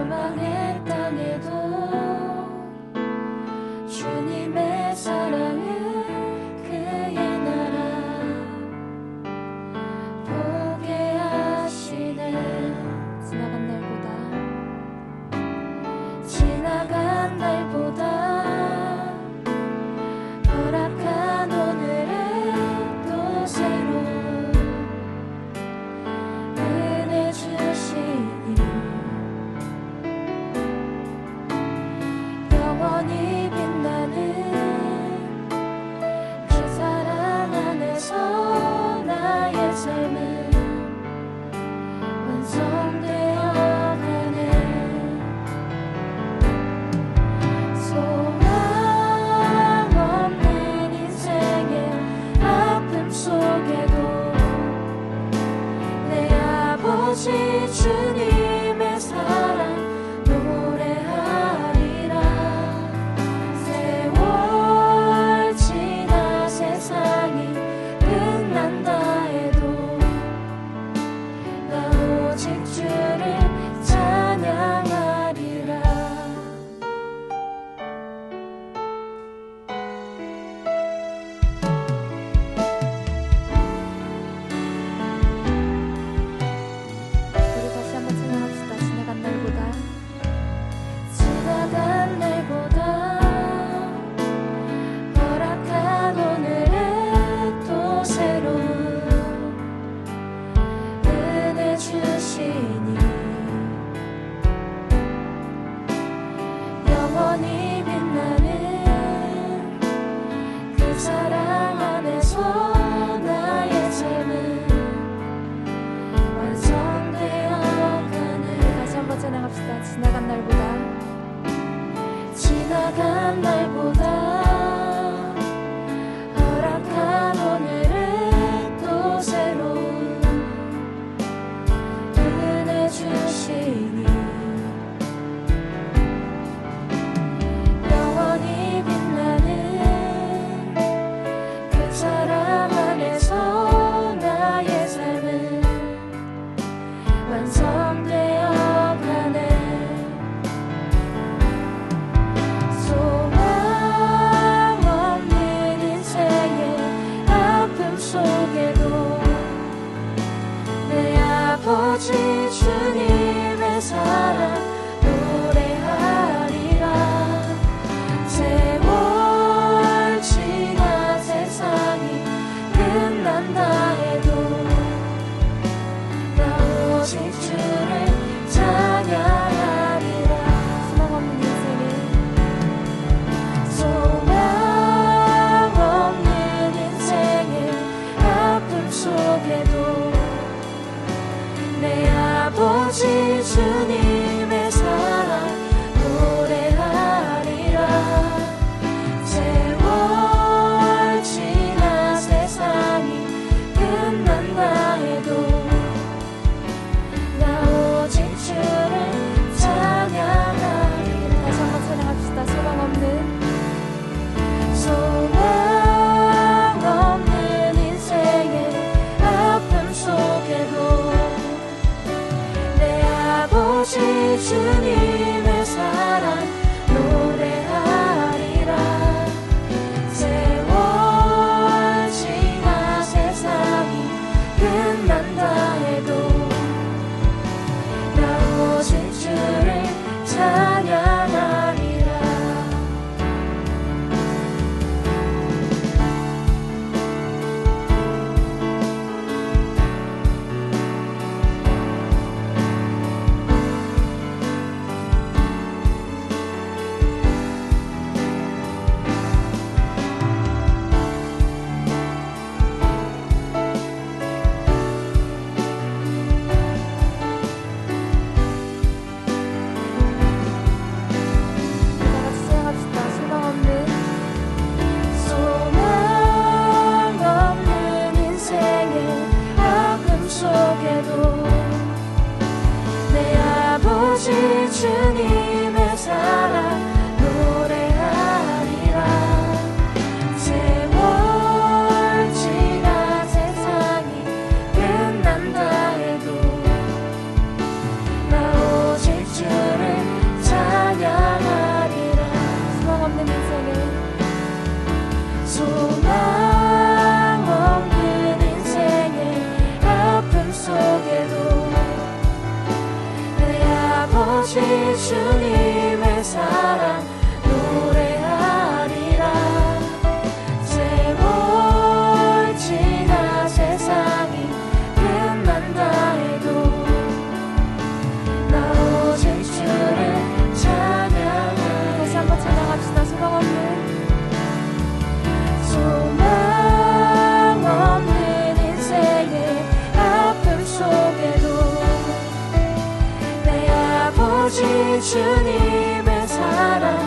사망의 땅에도 주님의 사랑은 그의 나라 보게 하시네. 지나간 날보다 허락한 오늘은 또 새로운 은혜 주시니 영원히 빛나는 그 사랑 안에서 나의 삶은 완성되어 가네. 소망 없는 인생의 아픔 속에도 내 아버지 주님의 사랑 노래하리라. 세월 지나 세상이 끝난다 해도 나 오직 주를 찬양하리라. 우리 다시 한번 찬양합시다. 지나간 날보다 허락한 오늘은 또 새로운 은혜 주시니 영원히 빛나는 그 사랑 안에서 나의 삶은 완성되어 가네. 다시 한번 찬양합시다. 지나간 날보다 허락한 오늘은 또 새로운 은혜 주시니 영원히 빛나는 그 사랑 안에서 나의 삶은 완성되어 가네. 소망 없는 인생의 아픔 속에도 내 아버지 주님의 사랑 노래하리라. 세월 지나 세상이 끝난다 해도 나 오직 주를 찬양하리라. 소망 없는 인생의 아픔 속에도 내 아버지 주님의 사랑 노래하리라. 세월 지나 세상이 끝난다 해도 나 오직 주를 찬양하리라. 다시 한번 찬양합시다. 소망 없는 인생의 아픔 속에도 내 아버지 주님의 사랑 노래하리라. 세월 지나 세상이 끝난다 해도 나 오직 주를 찬양하리라. 주님의 사랑 노래하리라. 세월 지나 세상이 끝난다 해도 나 오직 주를 아버지 주님의 사랑 노래하리라. 세월 지나 세상이 끝난다 해도 나 오직 주를 찬양하리. 다시 한번 찬양합시다. 소망 없는 인생의 아픔 속에도 내 아버지 주님의 사랑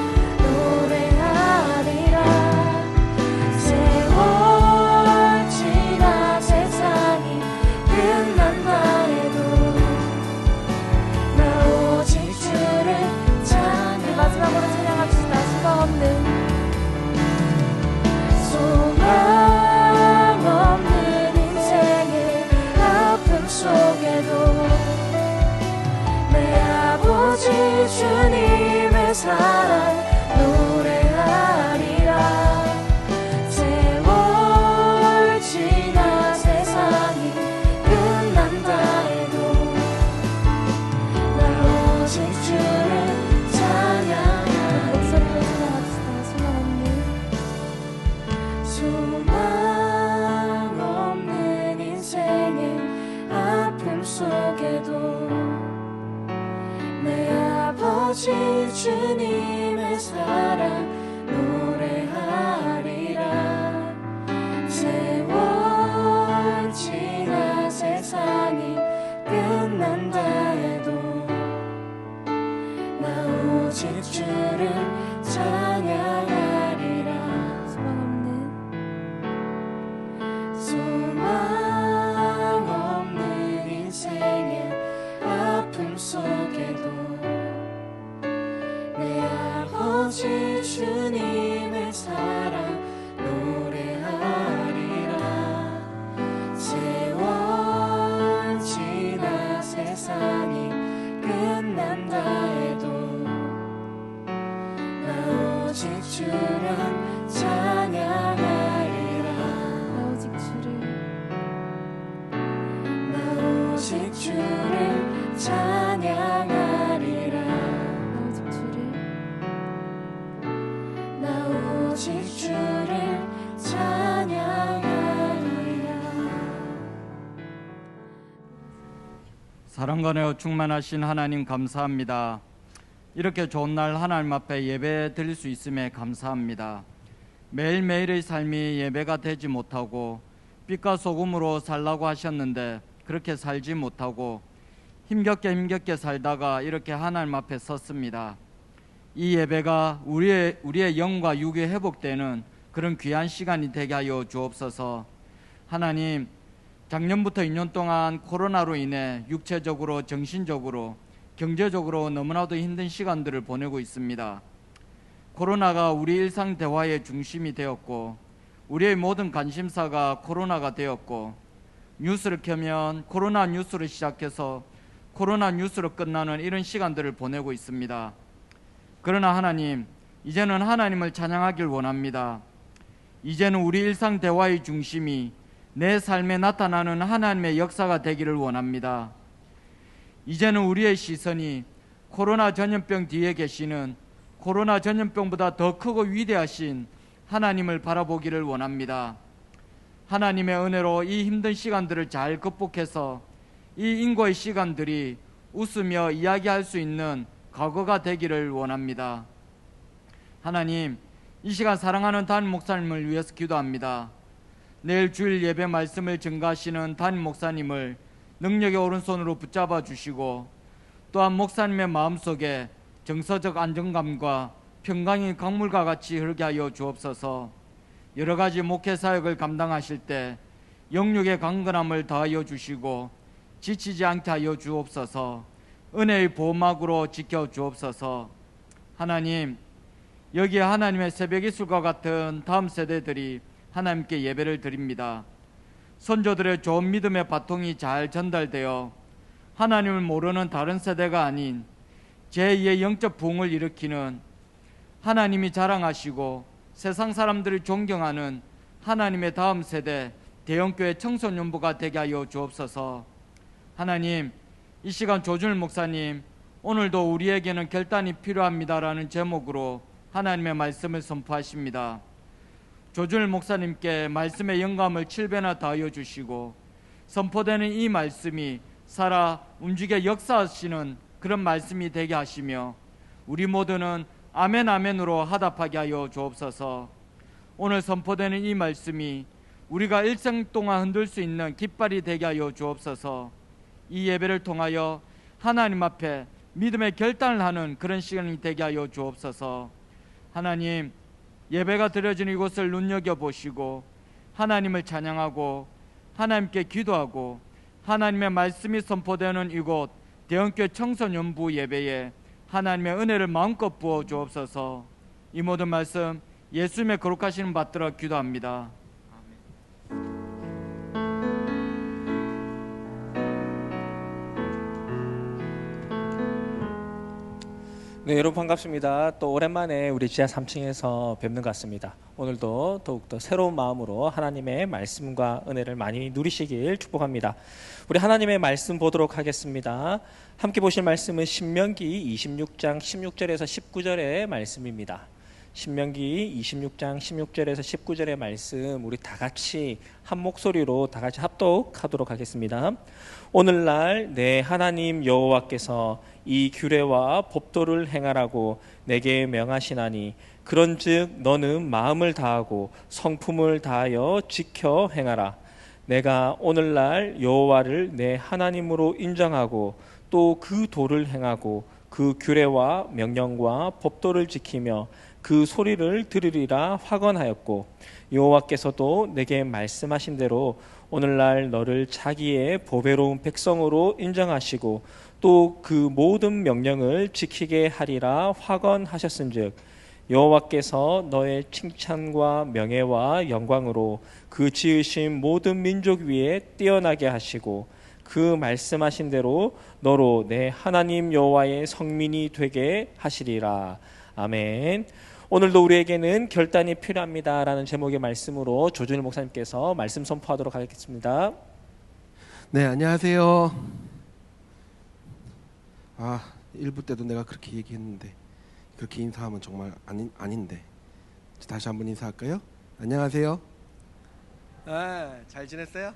노래하리라. 세월 지나 세상이 끝난다 해도 나 오직 주를 찬양. 마지막으로 찬양합시다. 소망 없는 인생의 아픔 속에도 내 아버지 주님의 사랑 노래하리라. 세월 지나 세상이 끝난다 해도 나 오직 주를 찬양하리. 목소리로 찬양합시다. 소망 없는 인생의 아픔 속에도 내 아버지 주님의 사랑 노래하리라. 세월 지나 세상이 끝난다 해도 나 오직 주를 찬양하리라. 소망 없는 인생의 아픔 속에도 내 아버지 주님의 사랑 노래하리라. 세월 지나 세상이 끝난다 해도 나 오직 주를 찬양하리라. 나 오직 주를 찬양하리라. 나 오직 주를 찬양하리라. 사랑과 은혜로 충만하신 하나님 감사합니다. 이렇게 좋은 날 하나님 앞에 예배 드릴 수 있음에 감사합니다. 매일매일의 삶이 예배가 되지 못하고 빛과 소금으로 살라고 하셨는데 그렇게 살지 못하고 힘겹게 살다가 이렇게 하나님 앞에 섰습니다. 이 예배가 우리의 영과 육이 회복되는 그런 귀한 시간이 되게 하여 주옵소서. 하나님, 작년부터 2년 동안 코로나로 인해 육체적으로, 정신적으로, 경제적으로 너무나도 힘든 시간들을 보내고 있습니다. 코로나가 우리 일상 대화의 중심이 되었고 우리의 모든 관심사가 코로나가 되었고 뉴스를 켜면 코로나 뉴스를 시작해서 코로나 뉴스로 끝나는 이런 시간들을 보내고 있습니다. 그러나 하나님, 이제는 하나님을 찬양하길 원합니다. 이제는 우리 일상 대화의 중심이 내 삶에 나타나는 하나님의 역사가 되기를 원합니다. 이제는 우리의 시선이 코로나 전염병 뒤에 계시는 코로나 전염병보다 더 크고 위대하신 하나님을 바라보기를 원합니다. 하나님의 은혜로 이 힘든 시간들을 잘 극복해서 이 인고의 시간들이 웃으며 이야기할 수 있는 과거가 되기를 원합니다. 하나님, 이 시간 사랑하는 담임 목사님을 위해서 기도합니다. 내일 주일 예배 말씀을 증거하시는 담임 목사님을 능력의 오른손으로 붙잡아 주시고 또한 목사님의 마음속에 정서적 안정감과 평강이 강물과 같이 흐르게 하여 주옵소서. 여러 가지 목회 사역을 감당하실 때 영육의 강건함을 더하여 주시고 지치지 않게 하여 주옵소서. 은혜의 보호막으로 지켜 주옵소서. 하나님, 여기에 하나님의 새벽 이슬과 같은 다음 세대들이 하나님께 예배를 드립니다. 선조들의 좋은 믿음의 바통이 잘 전달되어 하나님을 모르는 다른 세대가 아닌 제2의 영적 부흥을 일으키는, 하나님이 자랑하시고 세상 사람들이 존경하는 하나님의 다음 세대 대형교회 청소년부가 되게 하여 주옵소서. 하나님, 이 시간 조준일 목사님 오늘도 우리에게는 결단이 필요합니다라는 제목으로 하나님의 말씀을 선포하십니다. 조준일 목사님께 말씀의 영감을 7배나 더하여 주시고 선포되는 이 말씀이 살아 움직여 역사하시는 그런 말씀이 되게 하시며 우리 모두는 아멘 아멘으로 화답하게 하여 주옵소서. 오늘 선포되는 이 말씀이 우리가 일생 동안 흔들 수 있는 깃발이 되게 하여 주옵소서. 이 예배를 통하여 하나님 앞에 믿음의 결단을 하는 그런 시간이 되게 하여 주옵소서. 하나님, 예배가 드려진 이곳을 눈여겨보시고 하나님을 찬양하고 하나님께 기도하고 하나님의 말씀이 선포되는 이곳 대형교회 청소년부 예배에 하나님의 은혜를 마음껏 부어 주옵소서. 이 모든 말씀 예수님의 거룩하신 받들어 기도합니다. 네, 여러분 반갑습니다. 또 오랜만에 우리 지하 3층에서 뵙는 것 같습니다. 오늘도 더욱더 새로운 마음으로 하나님의 말씀과 은혜를 많이 누리시길 축복합니다. 우리 하나님의 말씀 보도록 하겠습니다. 함께 보실 말씀은 신명기 26장 16절에서 19절의 말씀입니다. 신명기 26장 16절에서 19절의 말씀 우리 다 같이 한 목소리로 다 같이 합독하도록 하겠습니다. 오늘날 내 하나님 여호와께서 이 규례와 법도를 행하라고 내게 명하시나니 그런즉 너는 마음을 다하고 성품을 다하여 지켜 행하라. 내가 오늘날 여호와를 내 하나님으로 인정하고 또 그 도를 행하고 그 규례와 명령과 법도를 지키며 그 소리를 들으리라 확언하였고 여호와께서도 내게 말씀하신 대로 오늘날 너를 자기의 보배로운 백성으로 인정하시고 또 그 모든 명령을 지키게 하리라 확언하셨은즉 여호와께서 너의 칭찬과 명예와 영광으로 그 지으신 모든 민족 위에 뛰어나게 하시고 그 말씀하신 대로 너로 내 하나님 여호와의 성민이 되게 하시리라. 아멘. 오늘도 우리에게는 결단이 필요합니다라는 제목의 말씀으로 조준일 목사님께서 말씀 선포하도록 하겠습니다. 네, 안녕하세요. 1부 때도 내가 그렇게 얘기했는데 그렇게 인사하면 정말 아닌데 다시 한번 인사할까요? 안녕하세요. 잘 지냈어요?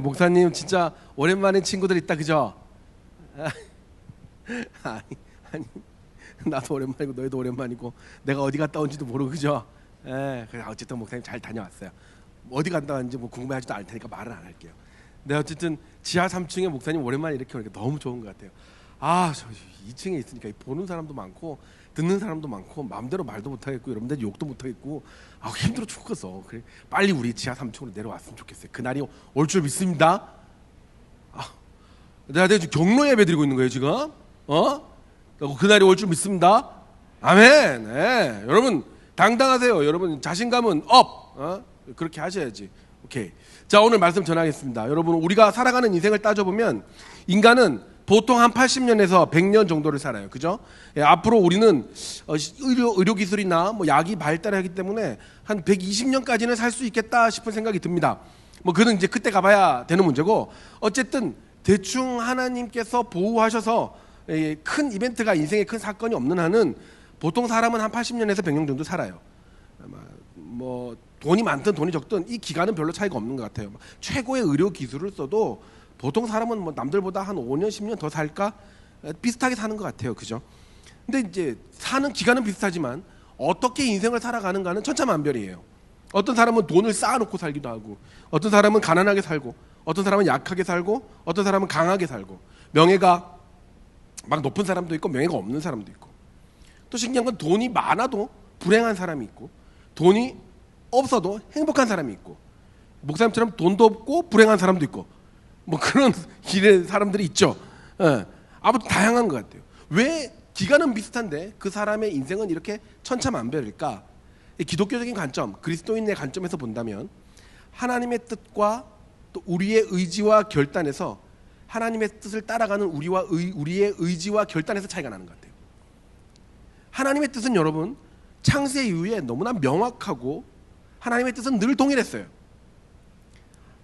목사님 진짜 오랜만에 친구들 있다, 그죠? 아니 나도 오랜만이고 너희도 오랜만이고 내가 어디 갔다 온지도 모르고, 그죠? 그래 어쨌든 목사님 잘 다녀왔어요. 어디 갔다 왔는지 뭐 궁금해하지도 않을 테니까 말은 안 할게요. 네, 어쨌든 지하 3층에 목사님 오랜만에 이렇게 오니까 너무 좋은 것 같아요. 저 2층에 있으니까 보는 사람도 많고 듣는 사람도 많고 마음대로 말도 못하겠고 여러분들 욕도 못하겠고 힘들어 죽겠어. 그래 빨리 우리 지하 3층으로 내려왔으면 좋겠어요. 그날이 올 줄 믿습니다. 내가 지금 경로 예배 드리고 있는 거예요 지금. 그날이 올 줄 믿습니다. 아멘. 네. 여러분 당당하세요. 여러분 자신감은 업. 그렇게 하셔야지. 오케이. 자, 오늘 말씀 전하겠습니다. 여러분, 우리가 살아가는 인생을 따져보면 인간은 보통 한 80년에서 100년 정도를 살아요. 그죠? 앞으로 우리는 의료기술이나 뭐 약이 발달하기 때문에 한 120년까지는 살 수 있겠다 싶은 생각이 듭니다. 뭐 그는 이제 그때 가봐야 되는 문제고, 어쨌든 대충 하나님께서 보호하셔서 큰 이벤트가 인생에 큰 사건이 없는 한은 보통 사람은 한 80년에서 100년 정도 살아요. 뭐 돈이 많든 돈이 적든 이 기간은 별로 차이가 없는 것 같아요. 최고의 의료 기술을 써도 보통 사람은 뭐 남들보다 한 5년 10년 더 살까 비슷하게 사는 것 같아요. 그죠? 근데 이제 사는 기간은 비슷하지만 어떻게 인생을 살아가는가는 천차만별이에요. 어떤 사람은 돈을 쌓아놓고 살기도 하고, 어떤 사람은 가난하게 살고, 어떤 사람은 약하게 살고, 어떤 사람은 강하게 살고, 명예가 막 높은 사람도 있고 명예가 없는 사람도 있고, 또 신기한 건 돈이 많아도 불행한 사람이 있고 돈이 없어도 행복한 사람이 있고, 목사님처럼 돈도 없고 불행한 사람도 있고, 뭐 그런 길의 사람들이 있죠. 아무튼 다양한 것 같아요. 왜 기간은 비슷한데 그 사람의 인생은 이렇게 천차만별일까? 기독교적인 관점, 그리스도인의 관점에서 본다면 하나님의 뜻과 또 우리의 의지와 결단에서, 하나님의 뜻을 따라가는 우리의 의지와 결단에서 차이가 나는 것 같아요. 하나님의 뜻은 여러분 창세 이후에 너무나 명확하고 하나님의 뜻은 늘 동일했어요.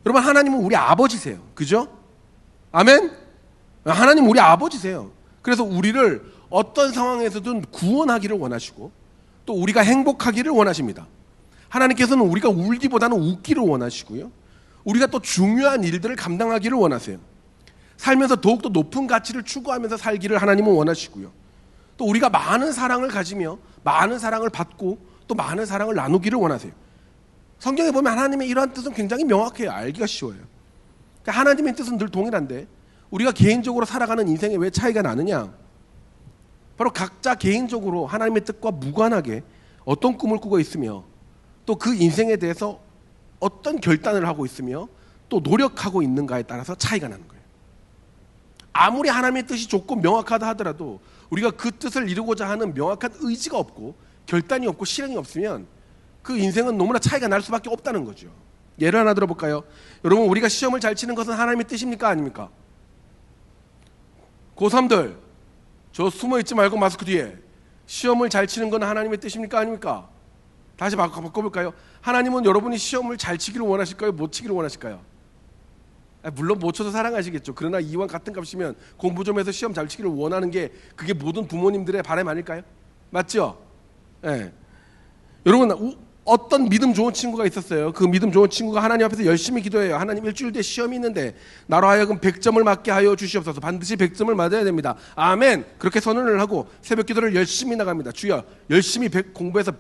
여러분, 하나님은 우리 아버지세요. 그죠? 아멘? 하나님 우리 아버지세요. 그래서 우리를 어떤 상황에서든 구원하기를 원하시고 또 우리가 행복하기를 원하십니다. 하나님께서는 우리가 울기보다는 웃기를 원하시고요. 우리가 또 중요한 일들을 감당하기를 원하세요. 살면서 더욱더 높은 가치를 추구하면서 살기를 하나님은 원하시고요. 또 우리가 많은 사랑을 가지며 많은 사랑을 받고 또 많은 사랑을 나누기를 원하세요. 성경에 보면 하나님의 이러한 뜻은 굉장히 명확해요. 알기가 쉬워요. 그러니까 하나님의 뜻은 늘 동일한데 우리가 개인적으로 살아가는 인생에 왜 차이가 나느냐? 바로 각자 개인적으로 하나님의 뜻과 무관하게 어떤 꿈을 꾸고 있으며 또 그 인생에 대해서 어떤 결단을 하고 있으며 또 노력하고 있는가에 따라서 차이가 나는 거예요. 아무리 하나님의 뜻이 좋고 명확하다 하더라도 우리가 그 뜻을 이루고자 하는 명확한 의지가 없고 결단이 없고 실행이 없으면 그 인생은 너무나 차이가 날 수밖에 없다는 거죠. 예를 하나 들어볼까요? 여러분, 우리가 시험을 잘 치는 것은 하나님의 뜻입니까? 아닙니까? 고3들, 저 숨어있지 말고 마스크 뒤에. 시험을 잘 치는 건 하나님의 뜻입니까? 아닙니까? 다시 바꿔볼까요? 하나님은 여러분이 시험을 잘 치기를 원하실까요? 못 치기를 원하실까요? 물론 못 쳐서 사랑하시겠죠. 그러나 이와 같은 값이면 공부 좀 해서 시험 잘 치기를 원하는 게 그게 모든 부모님들의 바람 아닐까요? 맞죠? 네. 여러분, 어떤 믿음 좋은 친구가 있었어요. 그 믿음 좋은 친구가 하나님 앞에서 열심히 기도해요. 하나님, 일주일 뒤에 시험이 있는데 나로 하여금 100점을 맞게 하여 주시옵소서. 반드시 100점을 맞아야 됩니다. 아멘. 그렇게 선언을 하고 새벽 기도를 열심히 나갑니다. 주여, 열심히 공부해서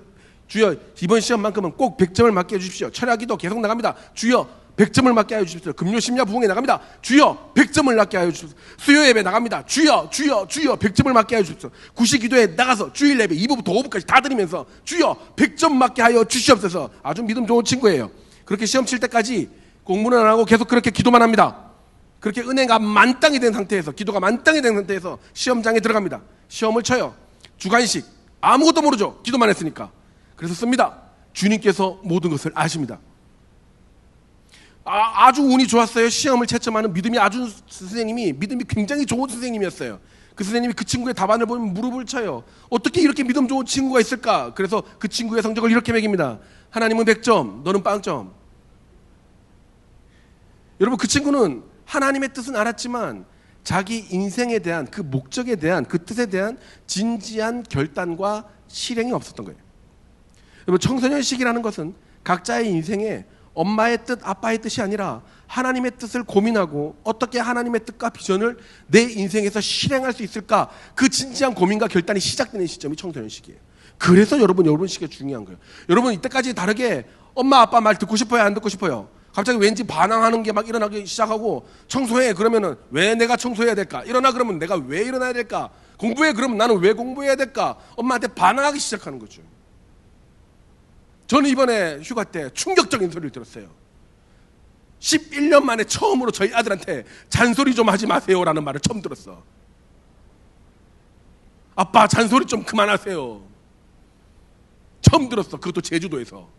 주여, 이번 시험만큼은 꼭 100점을 맞게 해주십시오. 철야기도 계속 나갑니다. 주여, 100점을 맞게 하여 주십시오. 금요 심야 부흥에 나갑니다. 주여, 100점을 맞게 하여 주십시오. 수요 예배 나갑니다. 주여, 주여, 주여, 100점을 맞게 하여 주십시오. 구시 기도에 나가서 주일 예배 2부부터 5부까지 다 드리면서 주여, 100점 맞게 하여 주시옵소서. 아주 믿음 좋은 친구예요. 그렇게 시험 칠 때까지 공부는 안 하고 계속 그렇게 기도만 합니다. 그렇게 은혜가 만땅이 된 상태에서, 기도가 만땅이 된 상태에서 시험장에 들어갑니다. 시험을 쳐요. 주관식, 아무것도 모르죠. 기도만 했으니까. 그래서 씁니다. 주님께서 모든 것을 아십니다. 아주 운이 좋았어요. 시험을 채점하는 믿음이 아주 선생님이, 믿음이 굉장히 좋은 선생님이었어요. 그 선생님이 그 친구의 답안을 보면 무릎을 쳐요. 어떻게 이렇게 믿음 좋은 친구가 있을까? 그래서 그 친구의 성적을 이렇게 매깁니다. 하나님은 100점, 너는 0점. 여러분, 그 친구는 하나님의 뜻은 알았지만 자기 인생에 대한 그 목적에 대한 그 뜻에 대한 진지한 결단과 실행이 없었던 거예요. 여러분, 청소년 시기라는 것은 각자의 인생에 엄마의 뜻, 아빠의 뜻이 아니라 하나님의 뜻을 고민하고 어떻게 하나님의 뜻과 비전을 내 인생에서 실행할 수 있을까, 그 진지한 고민과 결단이 시작되는 시점이 청소년 시기예요. 그래서 여러분 시기가 중요한 거예요. 여러분, 이때까지 다르게 엄마 아빠 말 듣고 싶어요, 안 듣고 싶어요? 갑자기 왠지 반항하는 게 막 일어나기 시작하고, 청소해 그러면은 왜 내가 청소해야 될까? 일어나 그러면 내가 왜 일어나야 될까? 공부해 그러면 나는 왜 공부해야 될까? 엄마한테 반항하기 시작하는 거죠. 저는 이번에 휴가 때 충격적인 소리를 들었어요. 11년 만에 처음으로 저희 아들한테 잔소리 좀 하지 마세요라는 말을 처음 들었어. 아빠, 잔소리 좀 그만하세요. 처음 들었어. 그것도 제주도에서.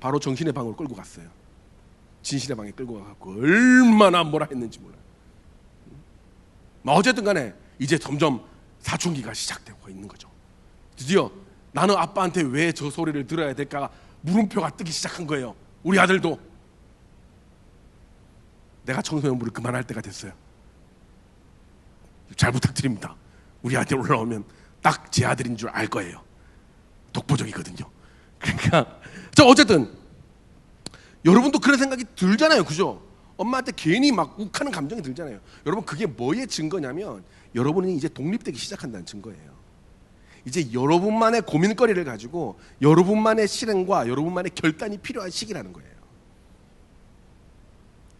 바로 정신의 방으로 끌고 갔어요. 진실의 방에 끌고 가갖고 얼마나 뭐라 했는지 몰라요. 어쨌든 간에 이제 점점 사춘기가 시작되고 있는 거죠. 드디어 나는 아빠한테 왜 저 소리를 들어야 될까 물음표가 뜨기 시작한 거예요. 우리 아들도. 내가 청소년부를 그만할 때가 됐어요. 잘 부탁드립니다. 우리 아들 올라오면 딱 제 아들인 줄 알 거예요. 독보적이거든요. 그러니까 어쨌든 여러분도 그런 생각이 들잖아요. 그죠? 엄마한테 괜히 막 욱하는 감정이 들잖아요. 여러분, 그게 뭐의 증거냐면 여러분이 이제 독립되기 시작한다는 증거예요. 이제 여러분만의 고민거리를 가지고 여러분만의 실행과 여러분만의 결단이 필요한 시기라는 거예요.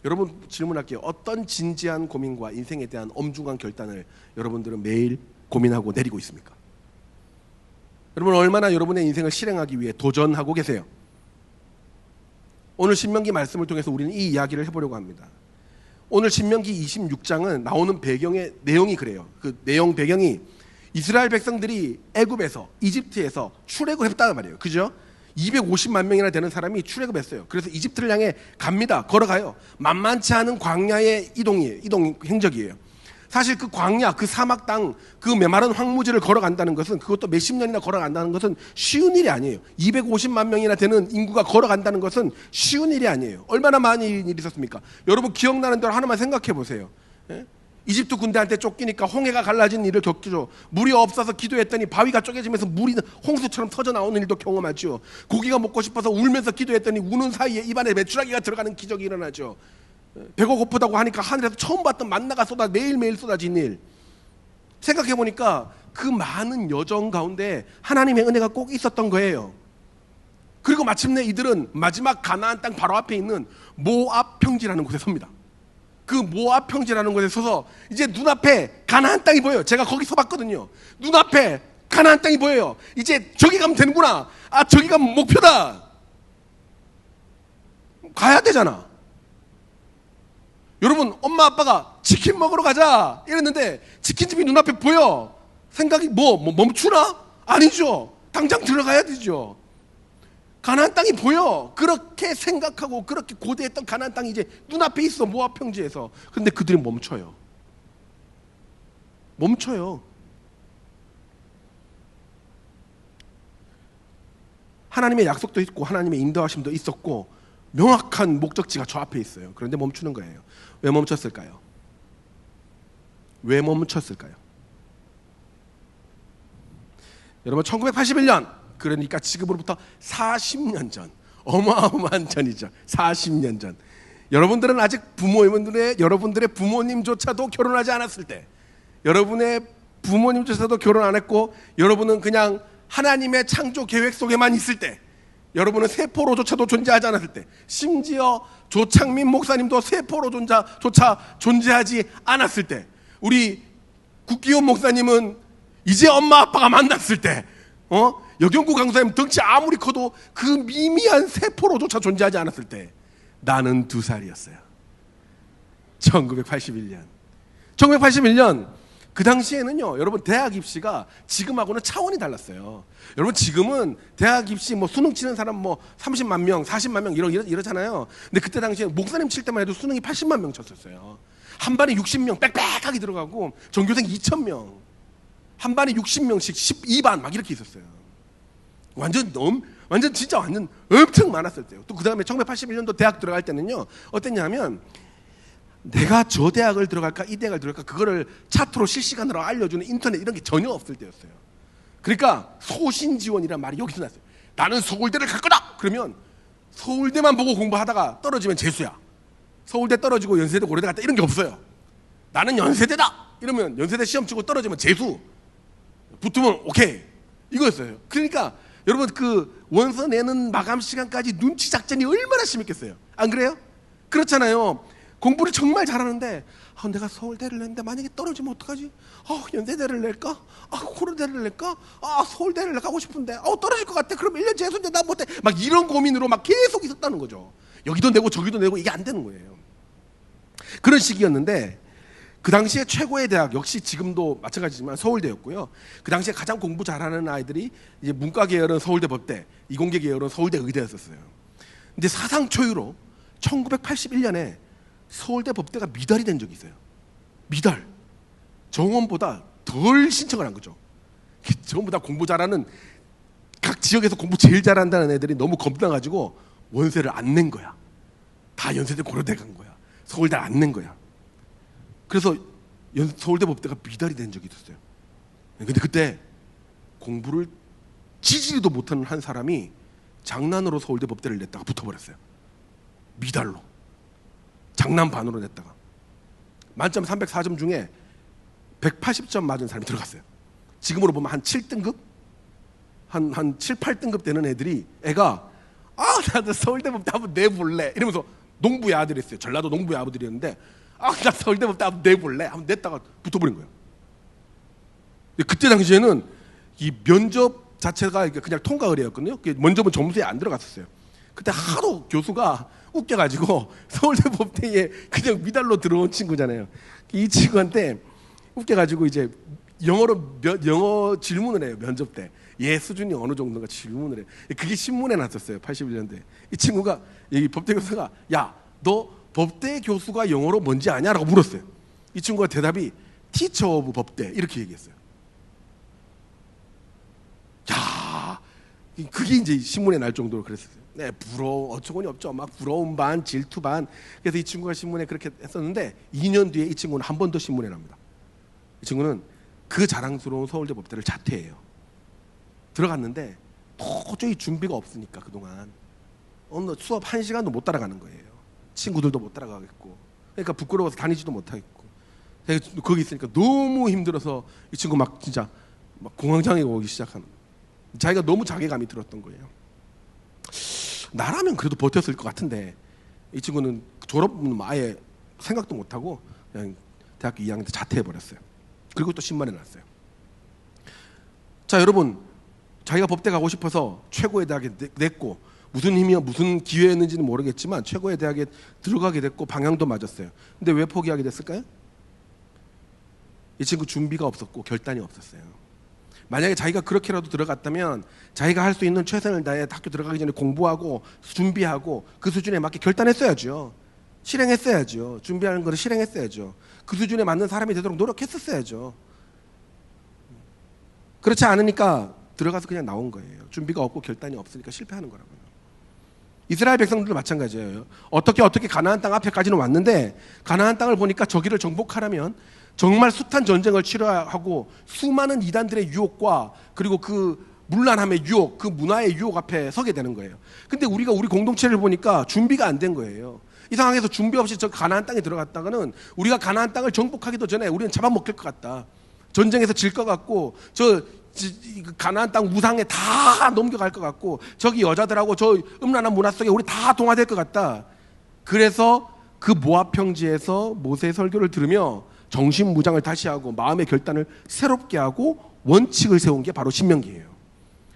여러분, 질문할게요. 어떤 진지한 고민과 인생에 대한 엄중한 결단을 여러분들은 매일 고민하고 내리고 있습니까? 여러분, 얼마나 여러분의 인생을 실행하기 위해 도전하고 계세요? 오늘 신명기 말씀을 통해서 우리는 이 이야기를 해보려고 합니다. 오늘 신명기 26장은 나오는 배경의 내용이 그래요. 그 내용 배경이 이스라엘 백성들이 애굽에서, 이집트에서 출애굽 했다는 말이에요. 그죠? 250만 명이나 되는 사람이 출애굽했어요. 그래서 이집트를 향해 갑니다. 걸어가요. 만만치 않은 광야의 이동 행적이에요. 사실 그 광야, 그 사막 땅, 그 메마른 황무지를 걸어간다는 것은, 그것도 몇십 년이나 걸어간다는 것은 쉬운 일이 아니에요. 250만 명이나 되는 인구가 걸어간다는 것은 쉬운 일이 아니에요. 얼마나 많은 일이 있었습니까? 여러분, 기억나는 대로 하나만 생각해 보세요. 예? 이집트 군대한테 쫓기니까 홍해가 갈라진 일을 겪죠. 물이 없어서 기도했더니 바위가 쪼개지면서 물이 홍수처럼 터져 나오는 일도 경험하죠. 고기가 먹고 싶어서 울면서 기도했더니 우는 사이에 입안에 메추라기가 들어가는 기적이 일어나죠. 배가 고프다고 하니까 하늘에서 처음 봤던 만나가 매일매일 쏟아진 일. 생각해보니까 그 많은 여정 가운데 하나님의 은혜가 꼭 있었던 거예요. 그리고 마침내 이들은 마지막 가나안 땅 바로 앞에 있는 모압 평지라는 곳에 섭니다. 그 모압 평지라는 곳에 서서 이제 눈앞에 가나안 땅이 보여요. 제가 거기 서봤거든요. 눈앞에 가나안 땅이 보여요. 이제 저기 가면 되는구나. 아, 저기가 목표다. 가야 되잖아. 여러분, 엄마 아빠가 치킨 먹으러 가자 이랬는데 치킨집이 눈앞에 보여. 생각이 멈추나? 아니죠. 당장 들어가야 되죠. 가나안 땅이 보여. 그렇게 생각하고 그렇게 고대했던 가나안 땅이 이제 눈앞에 있어. 모압 평지에서. 근데 그들이 멈춰요. 하나님의 약속도 있고 하나님의 인도하심도 있었고 명확한 목적지가 저 앞에 있어요. 그런데 멈추는 거예요. 왜 멈췄을까요? 여러분, 1981년, 그러니까 지금으로부터 40년 전, 어마어마한 전이죠. 40년 전. 여러분들은 아직 여러분들의 부모님조차도 결혼하지 않았을 때, 여러분의 부모님조차도 결혼 안 했고, 여러분은 그냥 하나님의 창조 계획 속에만 있을 때, 여러분은 세포로조차도 존재하지 않았을 때, 심지어 조창민 목사님도 세포로조차 존재하지 않았을 때, 우리 국기원 목사님은 이제 엄마 아빠가 만났을 때, 여경구 강사님 덩치 아무리 커도 그 미미한 세포로조차 존재하지 않았을 때, 나는 2살이었어요. 1981년 그 당시에는요, 여러분, 대학 입시가 지금하고는 차원이 달랐어요. 여러분, 지금은 대학 입시 수능 치는 사람 30만 명, 40만 명 이러잖아요. 근데 그때 당시에 목사님 칠 때만 해도 수능이 80만 명 쳤었어요. 한 반에 60명 빽빽하게 들어가고 전교생 2,000명, 한 반에 60명씩 12반 막 이렇게 있었어요. 완전 엄청 많았을 때요. 또 그 다음에 1981년도 대학 들어갈 때는요, 어땠냐면 내가 저 대학을 들어갈까 이 대학을 들어갈까 그거를 차트로 실시간으로 알려주는 인터넷 이런 게 전혀 없을 때였어요. 그러니까 소신지원이란 말이 여기서 났어요. 나는 서울대를 갈 거다. 그러면 서울대만 보고 공부하다가 떨어지면 재수야. 서울대 떨어지고 연세대 고려대 갔다 이런 게 없어요. 나는 연세대다. 이러면 연세대 시험 치고 떨어지면 재수. 붙으면 오케이. 이거였어요. 그러니까 여러분, 그 원서 내는 마감 시간까지 눈치 작전이 얼마나 심했겠어요. 안 그래요? 그렇잖아요. 공부를 정말 잘하는데 내가 서울대를 냈는데 만약에 떨어지면 어떡하지? 연세대를 낼까? 고려대를 낼까? 서울대를 가고 싶은데 떨어질 것 같아. 그럼 1년 재수인데 나 못해. 막 이런 고민으로 막 계속 있었다는 거죠. 여기도 내고 저기도 내고 이게 안 되는 거예요. 그런 시기였는데 그 당시에 최고의 대학, 역시 지금도 마찬가지지만 서울대였고요. 그 당시에 가장 공부 잘하는 아이들이 이제 문과 계열은 서울대 법대, 이공계 계열은 서울대 의대였었어요. 근데 사상 초유로 1981년에 서울대 법대가 미달이 된 적이 있어요. 미달. 정원보다 덜 신청을 한 거죠. 전부 다 공부 잘하는, 각 지역에서 공부 제일 잘한다는 애들이 너무 겁나가지고 원세를 안 낸 거야. 다 연세대 고려대 간 거야. 서울대 안 낸 거야. 그래서 서울대 법대가 미달이 된 적이 있었어요. 근데 그때 공부를 지지도 못하는 한 사람이 장난으로 서울대 법대를 냈다가 붙어버렸어요. 미달로. 장난 반으로 냈다가 만점 304점 중에 180점 맞은 사람이 들어갔어요. 지금으로 보면 한 7등급? 한 7, 8등급 되는 애가 나도 서울대 법대 한번 내볼래 이러면서 농부의 아들이었어요. 전라도 농부의 아들이었는데 나 서울대 법대 한번 내볼래 한번 냈다가 붙어버린 거예요. 그때 당시에는 이 면접 자체가 그냥 통과 의뢰였거든요. 면접은 점수에 안 들어갔었어요. 그때 하도 교수가 웃겨가지고 서울대 법대에 그냥 미달로 들어온 친구잖아요. 이 친구한테 웃겨가지고 이제 영어 질문을 해요. 면접 때. 얘 수준이 어느 정도인가 질문을 해요. 그게 신문에 났었어요. 81년대. 이 친구가, 이 법대 교수가, 야, 너 법대 교수가 영어로 뭔지 아냐? 라고 물었어요. 이 친구가 대답이 티처 오브 법대 이렇게 얘기했어요. 야, 그게 이제 신문에 날 정도로 그랬어요. 네, 어처구니 없죠. 막 부러움 반, 질투 반. 그래서 이 친구가 신문에 그렇게 했었는데 2년 뒤에 이 친구는 한 번 더 신문에 납니다. 이 친구는 그 자랑스러운 서울대 법대를 자퇴해요. 들어갔는데 도저히 준비가 없으니까 그동안 수업 1시간도 못 따라가는 거예요. 친구들도 못 따라가겠고, 그러니까 부끄러워서 다니지도 못하겠고, 거기 있으니까 너무 힘들어서 이 친구 막 진짜 막 공황장애가 오기 시작하는, 자기가 너무 자괴감이 들었던 거예요. 나라면 그래도 버텼을 것 같은데 이 친구는 졸업은 아예 생각도 못하고 그냥 대학교 2학년 때 자퇴해버렸어요. 그리고 또 신문에 났어요. 자, 여러분, 자기가 법대 가고 싶어서 최고의 대학에 냈고, 무슨 힘이야 무슨 기회였는지는 모르겠지만 최고의 대학에 들어가게 됐고 방향도 맞았어요. 근데 왜 포기하게 됐을까요? 이 친구 준비가 없었고 결단이 없었어요. 만약에 자기가 그렇게라도 들어갔다면 자기가 할 수 있는 최선을 다해 학교 들어가기 전에 공부하고 준비하고 그 수준에 맞게 결단했어야죠. 실행했어야죠. 준비하는 거를 실행했어야죠. 그 수준에 맞는 사람이 되도록 노력했었어야죠. 그렇지 않으니까 들어가서 그냥 나온 거예요. 준비가 없고 결단이 없으니까 실패하는 거라고요. 이스라엘 백성들도 마찬가지예요. 어떻게 가나안 땅 앞에까지는 왔는데 가나안 땅을 보니까 저기를 정복하려면 정말 숱한 전쟁을 치러하고 수많은 이단들의 유혹과 그리고 그 문란함의 유혹, 그 문화의 유혹 앞에 서게 되는 거예요. 근데 우리가 우리 공동체를 보니까 준비가 안 된 거예요. 이 상황에서 준비 없이 저 가나안 땅에 들어갔다가는 우리가 가나안 땅을 정복하기도 전에 우리는 잡아먹힐 것 같다. 전쟁에서 질 것 같고 가나안 땅 우상에 다 넘겨갈 것 같고 저기 여자들하고 저 음란한 문화 속에 우리 다 동화될 것 같다. 그래서 그 모압 평지에서 모세의 설교를 들으며 정신무장을 다시 하고 마음의 결단을 새롭게 하고 원칙을 세운 게 바로 신명기예요.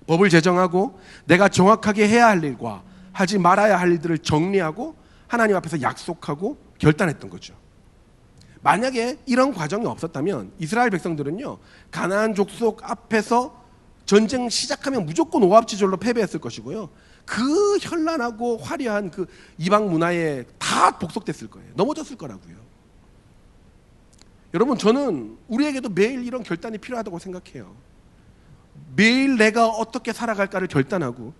법을 제정하고 내가 정확하게 해야 할 일과 하지 말아야 할 일들을 정리하고 하나님 앞에서 약속하고 결단했던 거죠. 만약에 이런 과정이 없었다면 이스라엘 백성들은요 가나안 족속 앞에서 전쟁 시작하면 무조건 오합지졸로 패배했을 것이고요, 그 현란하고 화려한 그 이방 문화에 다 복속됐을 거예요. 넘어졌을 거라고요. 여러분, 저는 우리에게도 매일 이런 결단이 필요하다고 생각해요. 매일 내가 어떻게 살아갈까를 결단하고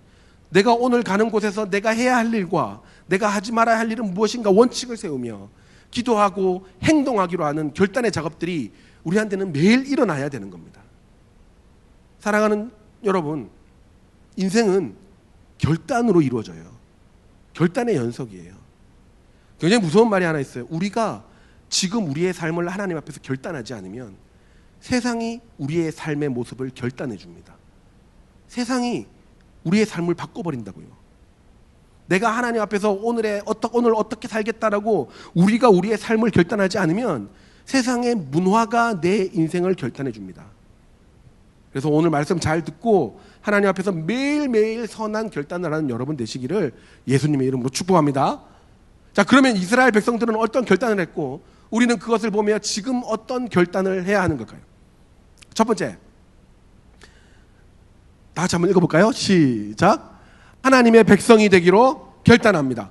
내가 오늘 가는 곳에서 내가 해야 할 일과 내가 하지 말아야 할 일은 무엇인가 원칙을 세우며 기도하고 행동하기로 하는 결단의 작업들이 우리한테는 매일 일어나야 되는 겁니다. 사랑하는 여러분, 인생은 결단으로 이루어져요. 결단의 연속이에요. 굉장히 무서운 말이 하나 있어요. 우리가 지금 우리의 삶을 하나님 앞에서 결단하지 않으면 세상이 우리의 삶의 모습을 결단해 줍니다. 세상이 우리의 삶을 바꿔버린다고요. 내가 하나님 앞에서 오늘 어떻게 살겠다라고 우리가 우리의 삶을 결단하지 않으면 세상의 문화가 내 인생을 결단해 줍니다. 그래서 오늘 말씀 잘 듣고 하나님 앞에서 매일매일 선한 결단을 하는 여러분 되시기를 예수님의 이름으로 축복합니다. 자, 그러면 이스라엘 백성들은 어떤 결단을 했고 우리는 그것을 보며 지금 어떤 결단을 해야 하는 걸까요? 첫 번째, 다 같이 한번 읽어볼까요? 시작. 하나님의 백성이 되기로 결단합니다.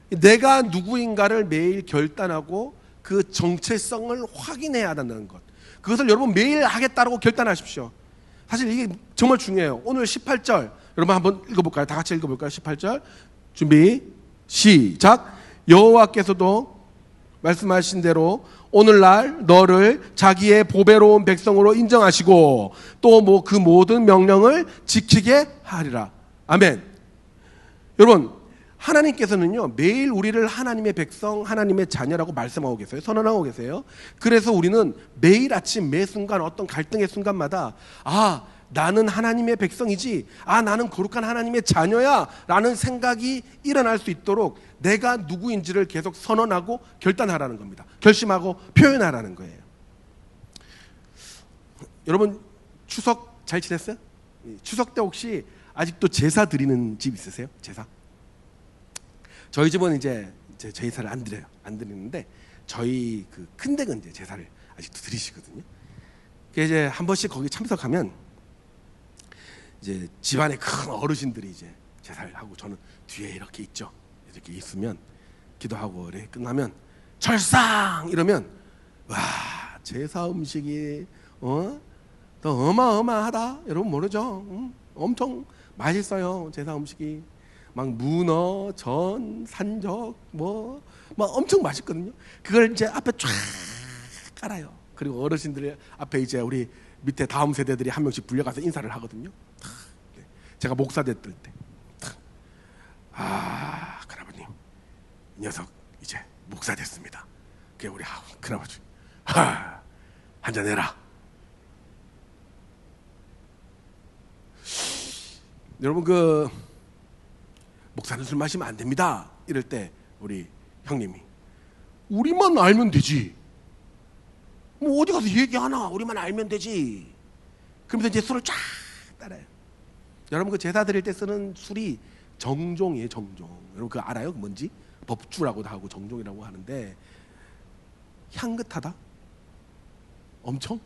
내가 누구인가를 매일 결단하고 그 정체성을 확인해야 한다는 것, 그것을 여러분 매일 하겠다고 결단하십시오. 사실 이게 정말 중요해요. 오늘 18절 여러분 한번 읽어볼까요? 다 같이 읽어볼까요? 18절 준비 시작. 여호와께서도 말씀하신 대로 오늘날 너를 자기의 보배로운 백성으로 인정하시고 또 그 모든 명령을 지키게 하리라. 아멘. 여러분, 하나님께서는요 매일 우리를 하나님의 백성, 하나님의 자녀라고 말씀하고 계세요. 선언하고 계세요. 그래서 우리는 매일 아침 매 순간 어떤 갈등의 순간마다 나는 하나님의 백성이지, 나는 거룩한 하나님의 자녀야 라는 생각이 일어날 수 있도록 내가 누구인지를 계속 선언하고 결단하라는 겁니다. 결심하고 표현하라는 거예요. 여러분, 추석 잘 지냈어요? 추석 때 혹시 아직도 제사 드리는 집 있으세요? 제사? 저희 집은 이제 제사를 안 드려요. 안 드리는데 저희 그 큰댁은 이제 제사를 아직도 드리시거든요. 이제 한 번씩 거기 참석하면 이제 집안의 큰 어르신들이 이제 제사를 하고 저는 뒤에 이렇게 있죠. 이렇게 있으면 기도하고 이렇게 끝나면 절상 이러면 와, 제사 음식이 더 어마어마하다. 여러분 모르죠? 엄청 맛있어요. 제사 음식이 막 문어, 전, 산적 뭐 엄청 맛있거든요. 그걸 이제 앞에 쫙 깔아요. 그리고 어르신들 앞에 이제 우리 밑에 다음 세대들이 한 명씩 불려가서 인사를 하거든요. 제가 목사 됐을 때, 큰아버님, 이 녀석 이제 목사 됐습니다. 그게 우리 큰아버지, 한잔 해라. 여러분, 그 목사는 술 마시면 안 됩니다. 이럴 때 우리 형님이, 우리만 알면 되지. 뭐 어디 가서 얘기하나? 우리만 알면 되지. 그러면서 이제 술을 쫙 따라요. 여러분, 그 제사 드릴 때 쓰는 술이 정종이에요. 정종. 여러분 그거 알아요? 뭔지? 법주라고도 하고 정종이라고 하는데, 향긋하다. 엄청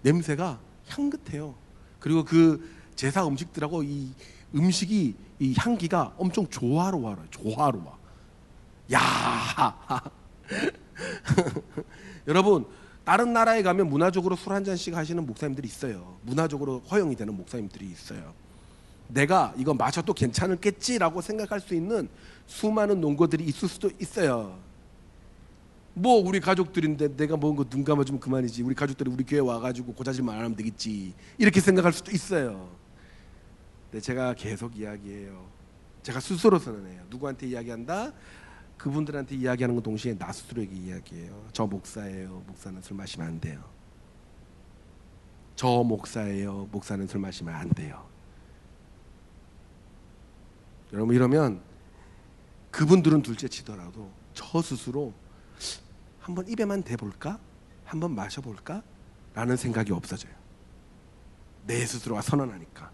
냄새가 향긋해요. 그리고 그 제사 음식들하고 이 음식이 이 향기가 엄청 조화로워요. 조화로워. 야. 여러분, 다른 나라에 가면 문화적으로 술 한 잔씩 하시는 목사님들이 있어요. 문화적으로 허용이 되는 목사님들이 있어요. 내가 이거 마셔도 괜찮을겠지라고 생각할 수 있는 수많은 논거들이 있을 수도 있어요. 뭐 우리 가족들인데 내가 먹은 거 눈 감아주면 그만이지. 우리 가족들이 우리 교회 와가지고 고자질만 안 하면 되겠지. 이렇게 생각할 수도 있어요. 근데 제가 계속 이야기해요. 제가 스스로 선언해요. 누구한테 이야기한다? 그분들한테 이야기하는 건 동시에 나 스스로에게 이야기해요. 저 목사예요. 목사는 술 마시면 안 돼요. 저 목사예요. 목사는 술 마시면 안 돼요. 여러분, 이러면 그분들은 둘째 치더라도 저 스스로 한번 입에만 대볼까? 한번 마셔볼까? 라는 생각이 없어져요. 내 스스로가 선언하니까.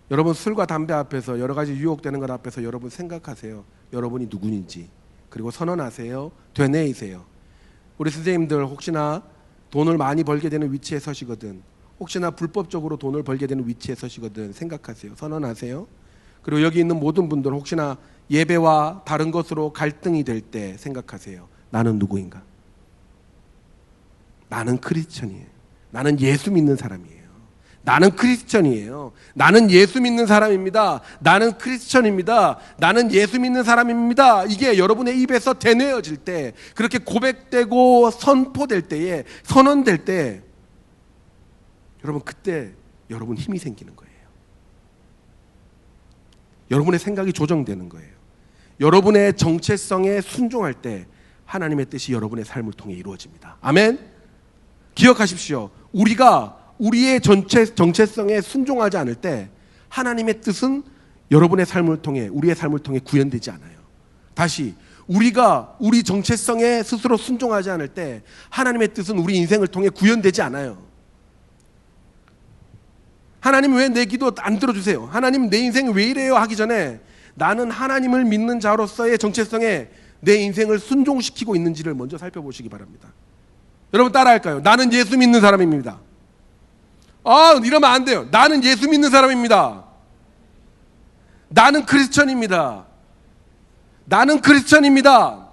여러분, 술과 담배 앞에서, 여러 가지 유혹되는 것 앞에서 여러분 생각하세요. 여러분이 누구인지. 그리고 선언하세요. 되뇌이세요. 우리 선생님들 혹시나 돈을 많이 벌게 되는 위치에 서시거든, 혹시나 불법적으로 돈을 벌게 되는 위치에 서시거든 생각하세요. 선언하세요. 그리고 여기 있는 모든 분들 혹시나 예배와 다른 것으로 갈등이 될 때 생각하세요. 나는 누구인가? 나는 크리스천이에요. 나는 예수 믿는 사람이에요. 나는 크리스천이에요. 나는 예수 믿는 사람입니다. 나는 크리스천입니다. 나는 예수 믿는 사람입니다. 이게 여러분의 입에서 되뇌어질 때, 그렇게 고백되고 선포될 때에, 선언될 때, 여러분 그때 여러분 힘이 생기는 거예요. 여러분의 생각이 조정되는 거예요. 여러분의 정체성에 순종할 때 하나님의 뜻이 여러분의 삶을 통해 이루어집니다. 아멘. 기억하십시오. 우리가 우리의 정체성에 순종하지 않을 때 하나님의 뜻은 여러분의 삶을 통해, 우리의 삶을 통해 구현되지 않아요. 다시, 우리가 우리 정체성에 스스로 순종하지 않을 때 하나님의 뜻은 우리 인생을 통해 구현되지 않아요. 하나님 왜 내 기도 안 들어주세요? 하나님 내 인생 왜 이래요? 하기 전에 나는 하나님을 믿는 자로서의 정체성에 내 인생을 순종시키고 있는지를 먼저 살펴보시기 바랍니다. 여러분 따라할까요? 나는 예수 믿는 사람입니다. 이러면 안 돼요. 나는 예수 믿는 사람입니다. 나는 크리스천입니다. 나는 크리스천입니다.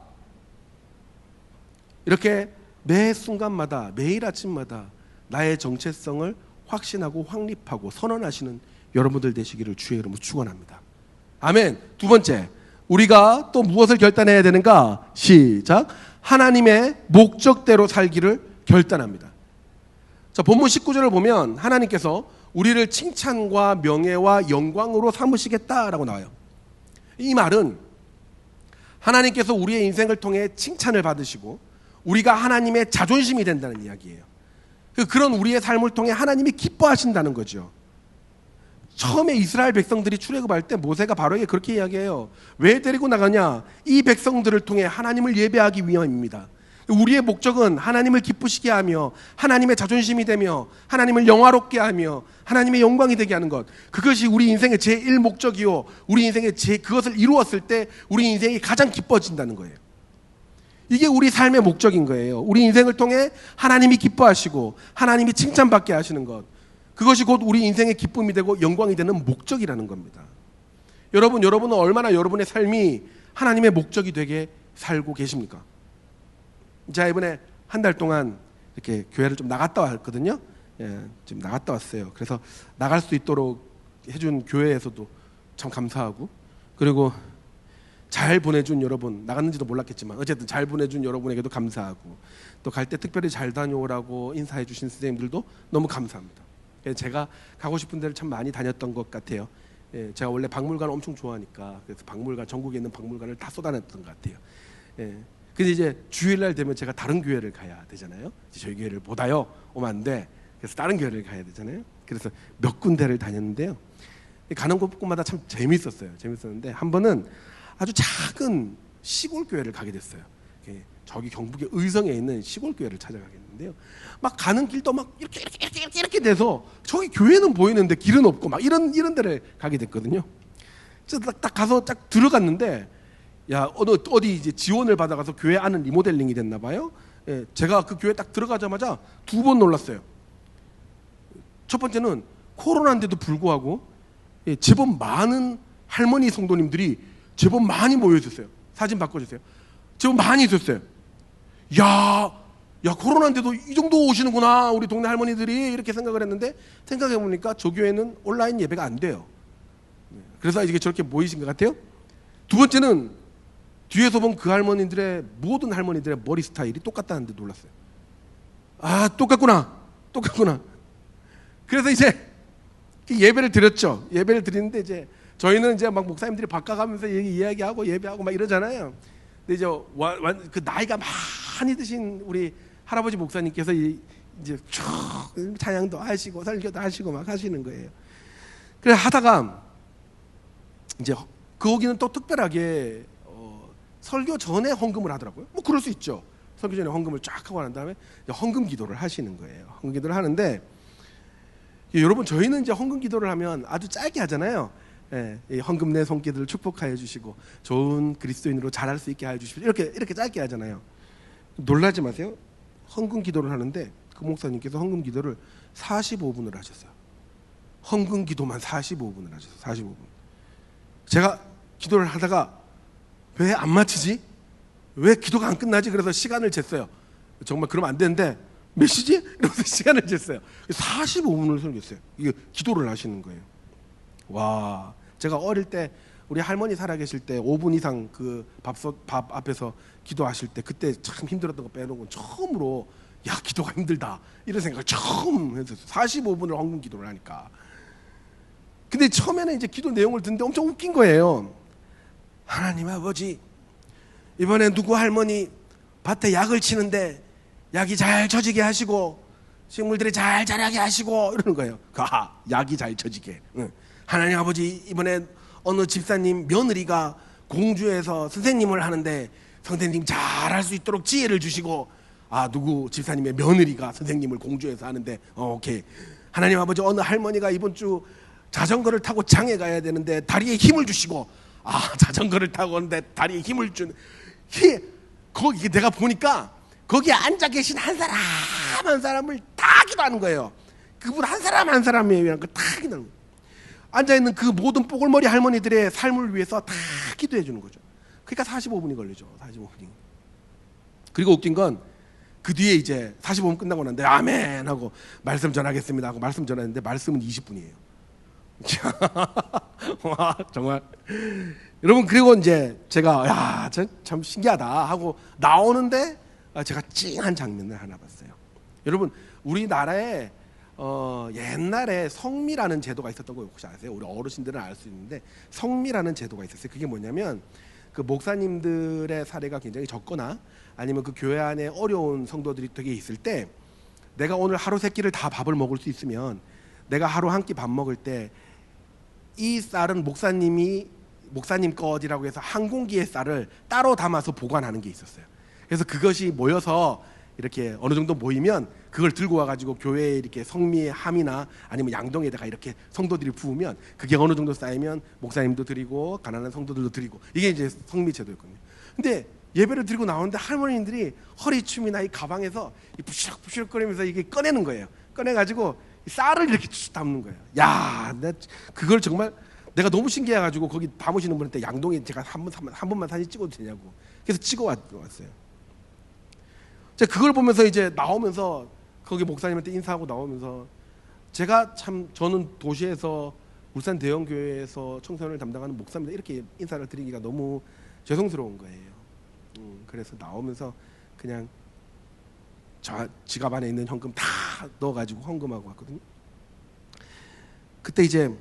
이렇게 매 순간마다, 매일 아침마다 나의 정체성을 확신하고 확립하고 선언하시는 여러분들 되시기를 주의 이름으로 축원합니다. 아멘. 두 번째, 우리가 또 무엇을 결단해야 되는가? 시작. 하나님의 목적대로 살기를 결단합니다. 자, 본문 19절을 보면 하나님께서 우리를 칭찬과 명예와 영광으로 삼으시겠다라고 나와요. 이 말은 하나님께서 우리의 인생을 통해 칭찬을 받으시고 우리가 하나님의 자존심이 된다는 이야기예요. 그런 우리의 삶을 통해 하나님이 기뻐하신다는 거죠. 처음에 이스라엘 백성들이 출애굽할 때 모세가 바로에게 그렇게 이야기해요. 왜 데리고 나가냐? 이 백성들을 통해 하나님을 예배하기 위함입니다. 우리의 목적은 하나님을 기쁘시게 하며 하나님의 자존심이 되며 하나님을 영화롭게 하며 하나님의 영광이 되게 하는 것, 그것이 우리 인생의 제1목적이요 우리 인생의 그것을 이루었을 때 우리 인생이 가장 기뻐진다는 거예요. 이게 우리 삶의 목적인 거예요. 우리 인생을 통해 하나님이 기뻐하시고 하나님이 칭찬받게 하시는 것, 그것이 곧 우리 인생의 기쁨이 되고 영광이 되는 목적이라는 겁니다. 여러분은 얼마나 여러분의 삶이 하나님의 목적이 되게 살고 계십니까? 제가 이번에 한 달 동안 이렇게 교회를 좀 나갔다 왔거든요. 지금 나갔다 왔어요. 그래서 나갈 수 있도록 해준 교회에서도 참 감사하고, 그리고 잘 보내준 여러분, 나갔는지도 몰랐겠지만 어쨌든 잘 보내준 여러분에게도 감사하고, 또 갈 때 특별히 잘 다녀오라고 인사해 주신 선생님들도 너무 감사합니다. 제가 가고 싶은 데를 참 많이 다녔던 것 같아요. 제가 원래 박물관 엄청 좋아하니까 그래서 박물관, 전국에 있는 박물관을 다 쏟아냈던 것 같아요. 근데 이제 주일날 되면 제가 다른 교회를 가야 되잖아요. 저희 교회를 보다요 오면 안 돼. 그래서 다른 교회를 가야 되잖아요. 그래서 몇 군데를 다녔는데요. 가는 곳마다 참 재밌었는데 한 번은 아주 작은 시골 교회를 가게 됐어요. 저기 경북의 의성에 있는 시골 교회를 찾아가겠는데요. 막 가는 길도 막 이렇게 돼서 저기 교회는 보이는데 길은 없고 막 이런 데를 가게 됐거든요. 그래서 딱 가서 딱 들어갔는데, 야, 어디 이제 지원을 받아가서 교회 안은 리모델링이 됐나 봐요. 제가 그 교회 딱 들어가자마자 두 번 놀랐어요. 첫 번째는 코로나인데도 불구하고 제법 많은 할머니 성도님들이 제법 많이 모여 있었어요. 사진 바꿔주세요. 제법 많이 있었어요. 야, 코로나인데도 이 정도 오시는구나 우리 동네 할머니들이, 이렇게 생각을 했는데 생각해 보니까 저 교회는 온라인 예배가 안 돼요. 그래서 이게 저렇게 모이신 것 같아요. 두 번째는 뒤에서 본 그 할머니들의 모든 할머니들의 머리 스타일이 똑같다는데 놀랐어요. 아, 똑같구나. 그래서 이제 예배를 드렸죠. 예배를 드리는데 이제 저희는 이제 막 목사님들이 바꿔가면서 이야기하고 예배하고 막 이러잖아요. 근데 이제 그 나이가 많이 드신 우리 할아버지 목사님께서 이제 쭉 찬양도 하시고 설교도 하시고 막 하시는 거예요. 그래 하다가 이제 거기는 또 특별하게 설교 전에 헌금을 하더라고요. 뭐 그럴 수 있죠. 설교 전에 헌금을 쫙 하고 난 다음에 헌금 기도를 하시는 거예요. 헌금 기도를 하는데, 여러분 저희는 이제 헌금 기도를 하면 아주 짧게 하잖아요. 이 헌금 내 손길들을 축복하여 주시고 좋은 그리스도인으로 자랄 수 있게 하여 주시고 이렇게 짧게 하잖아요. 놀라지 마세요. 헌금 기도를 하는데 그 목사님께서 헌금 기도를 45분을 하셨어요. 헌금 기도만 45분을 하셨어요. 45분. 제가 기도를 하다가 왜 안 마치지? 왜 기도가 안 끝나지? 그래서 시간을 쟀어요. 정말 그러면 안 되는데 몇 시지? 이러면서 시간을 쟀어요. 45분을 설교했어요. 이게 기도를 하시는 거예요. 와, 제가 어릴 때 우리 할머니 살아계실 때 5분 이상 그 밥 앞에서 기도하실 때 그때 참 힘들었던 거 빼놓고 처음으로 야, 기도가 힘들다 이런 생각을 처음 했었어요. 45분을 헌금 기도를 하니까. 근데 처음에는 이제 기도 내용을 듣는데 엄청 웃긴 거예요. 하나님 아버지, 이번에 누구 할머니 밭에 약을 치는데 약이 잘 쳐지게 하시고 식물들이 잘 자라게 하시고 이러는 거예요. 약이 잘 쳐지게. 하나님 아버지, 이번에 어느 집사님 며느리가 공주에서 선생님을 하는데 선생님 잘할 수 있도록 지혜를 주시고, 누구 집사님의 며느리가 선생님을 공주에서 하는데 오케이. 하나님 아버지, 어느 할머니가 이번 주 자전거를 타고 장에 가야 되는데 다리에 힘을 주시고, 자전거를 타고 오는데 다리에 힘을 준 거기 내가 보니까 거기에 앉아 계신 한 사람 한 사람을 다 기도하는 거예요. 그분 한 사람 한 사람에 위한 거 다 기도하는 거예요. 앉아있는 그 모든 뽀글머리 할머니들의 삶을 위해서 다 기도해 주는 거죠. 그러니까 45분이 걸리죠. 45분이. 그리고 웃긴 건 그 뒤에 이제 45분 끝나고 났는데 아멘 하고 말씀 전하겠습니다 하고 말씀 전하는데 말씀은 20분이에요. 와, 정말 여러분. 그리고 이제 제가 참 신기하다 하고 나오는데 제가 찡한 장면을 하나 봤어요. 여러분, 우리나라에 옛날에 성미라는 제도가 있었던 거 혹시 아세요? 우리 어르신들은 알 수 있는데 성미라는 제도가 있었어요. 그게 뭐냐면 그 목사님들의 사례가 굉장히 적거나 아니면 그 교회 안에 어려운 성도들이 되게 있을 때 내가 오늘 하루 세 끼를 다 밥을 먹을 수 있으면 내가 하루 한 끼 밥 먹을 때 이 쌀은 목사님 것이라고 해서 한 공기의 쌀을 따로 담아서 보관하는 게 있었어요. 그래서 그것이 모여서 이렇게 어느 정도 모이면 그걸 들고 와가지고 교회에 이렇게 성미의 함이나 아니면 양동에다가 이렇게 성도들이 부으면 그게 어느 정도 쌓이면 목사님도 드리고 가난한 성도들도 드리고, 이게 이제 성미 제도였거든요. 근데 예배를 드리고 나오는데 할머니들이 허리춤이나 이 가방에서 부시럭부시럭거리면서 이게 꺼내는 거예요. 꺼내가지고 쌀을 이렇게 담는 거예요. 야, 그걸 정말 내가 너무 신기해가지고 거기 담으시는 분한테 양동에 제가 한 번만 사진 찍어도 되냐고. 그래서 찍어왔어요. 제가 그걸 보면서 이제 나오면서 거기 목사님한테 인사하고 나오면서 제가 참, 저는 도시에서 울산 대형교회에서 청소년을 담당하는 목사입니다. 이렇게 인사를 드리기가 너무 죄송스러운 거예요. 그래서 나오면서 그냥 지갑 안에 있는 현금 다 넣어가지고 헌금하고 왔거든요. 그때 이제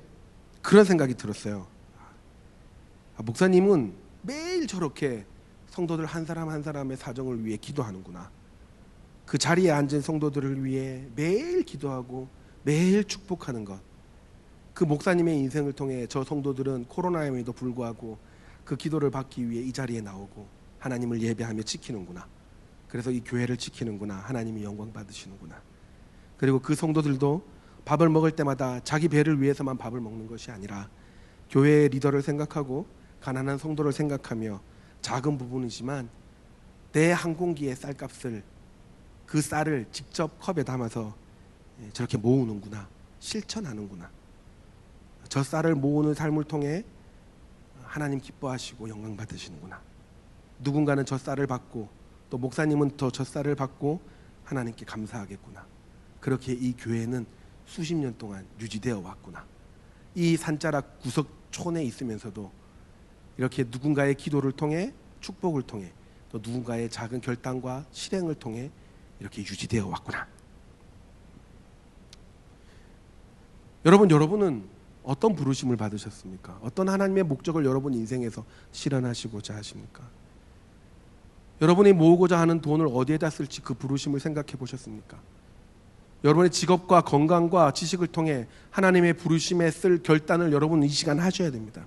그런 생각이 들었어요. 목사님은 매일 저렇게 성도들 한 사람 한 사람의 사정을 위해 기도하는구나. 그 자리에 앉은 성도들을 위해 매일 기도하고 매일 축복하는 것. 그 목사님의 인생을 통해 저 성도들은 코로나에도 불구하고 그 기도를 받기 위해 이 자리에 나오고 하나님을 예배하며 지키는구나. 그래서 이 교회를 지키는구나. 하나님이 영광 받으시는구나. 그리고 그 성도들도 밥을 먹을 때마다 자기 배를 위해서만 밥을 먹는 것이 아니라 교회의 리더를 생각하고 가난한 성도를 생각하며 작은 부분이지만 내 한 공기의 쌀값을, 그 쌀을 직접 컵에 담아서 저렇게 모으는구나. 실천하는구나. 저 쌀을 모으는 삶을 통해 하나님 기뻐하시고 영광 받으시는구나. 누군가는 저 쌀을 받고 또 목사님은 또 저 쌀을 받고 하나님께 감사하겠구나. 그렇게 이 교회는 수십 년 동안 유지되어 왔구나. 이 산자락 구석촌에 있으면서도 이렇게 누군가의 기도를 통해, 축복을 통해, 또 누군가의 작은 결단과 실행을 통해 이렇게 유지되어 왔구나. 여러분은 어떤 부르심을 받으셨습니까? 어떤 하나님의 목적을 여러분 인생에서 실현하시고자 하십니까? 여러분이 모으고자 하는 돈을 어디에다 쓸지 그 부르심을 생각해 보셨습니까? 여러분의 직업과 건강과 지식을 통해 하나님의 부르심에 쓸 결단을 여러분 이 시간 하셔야 됩니다.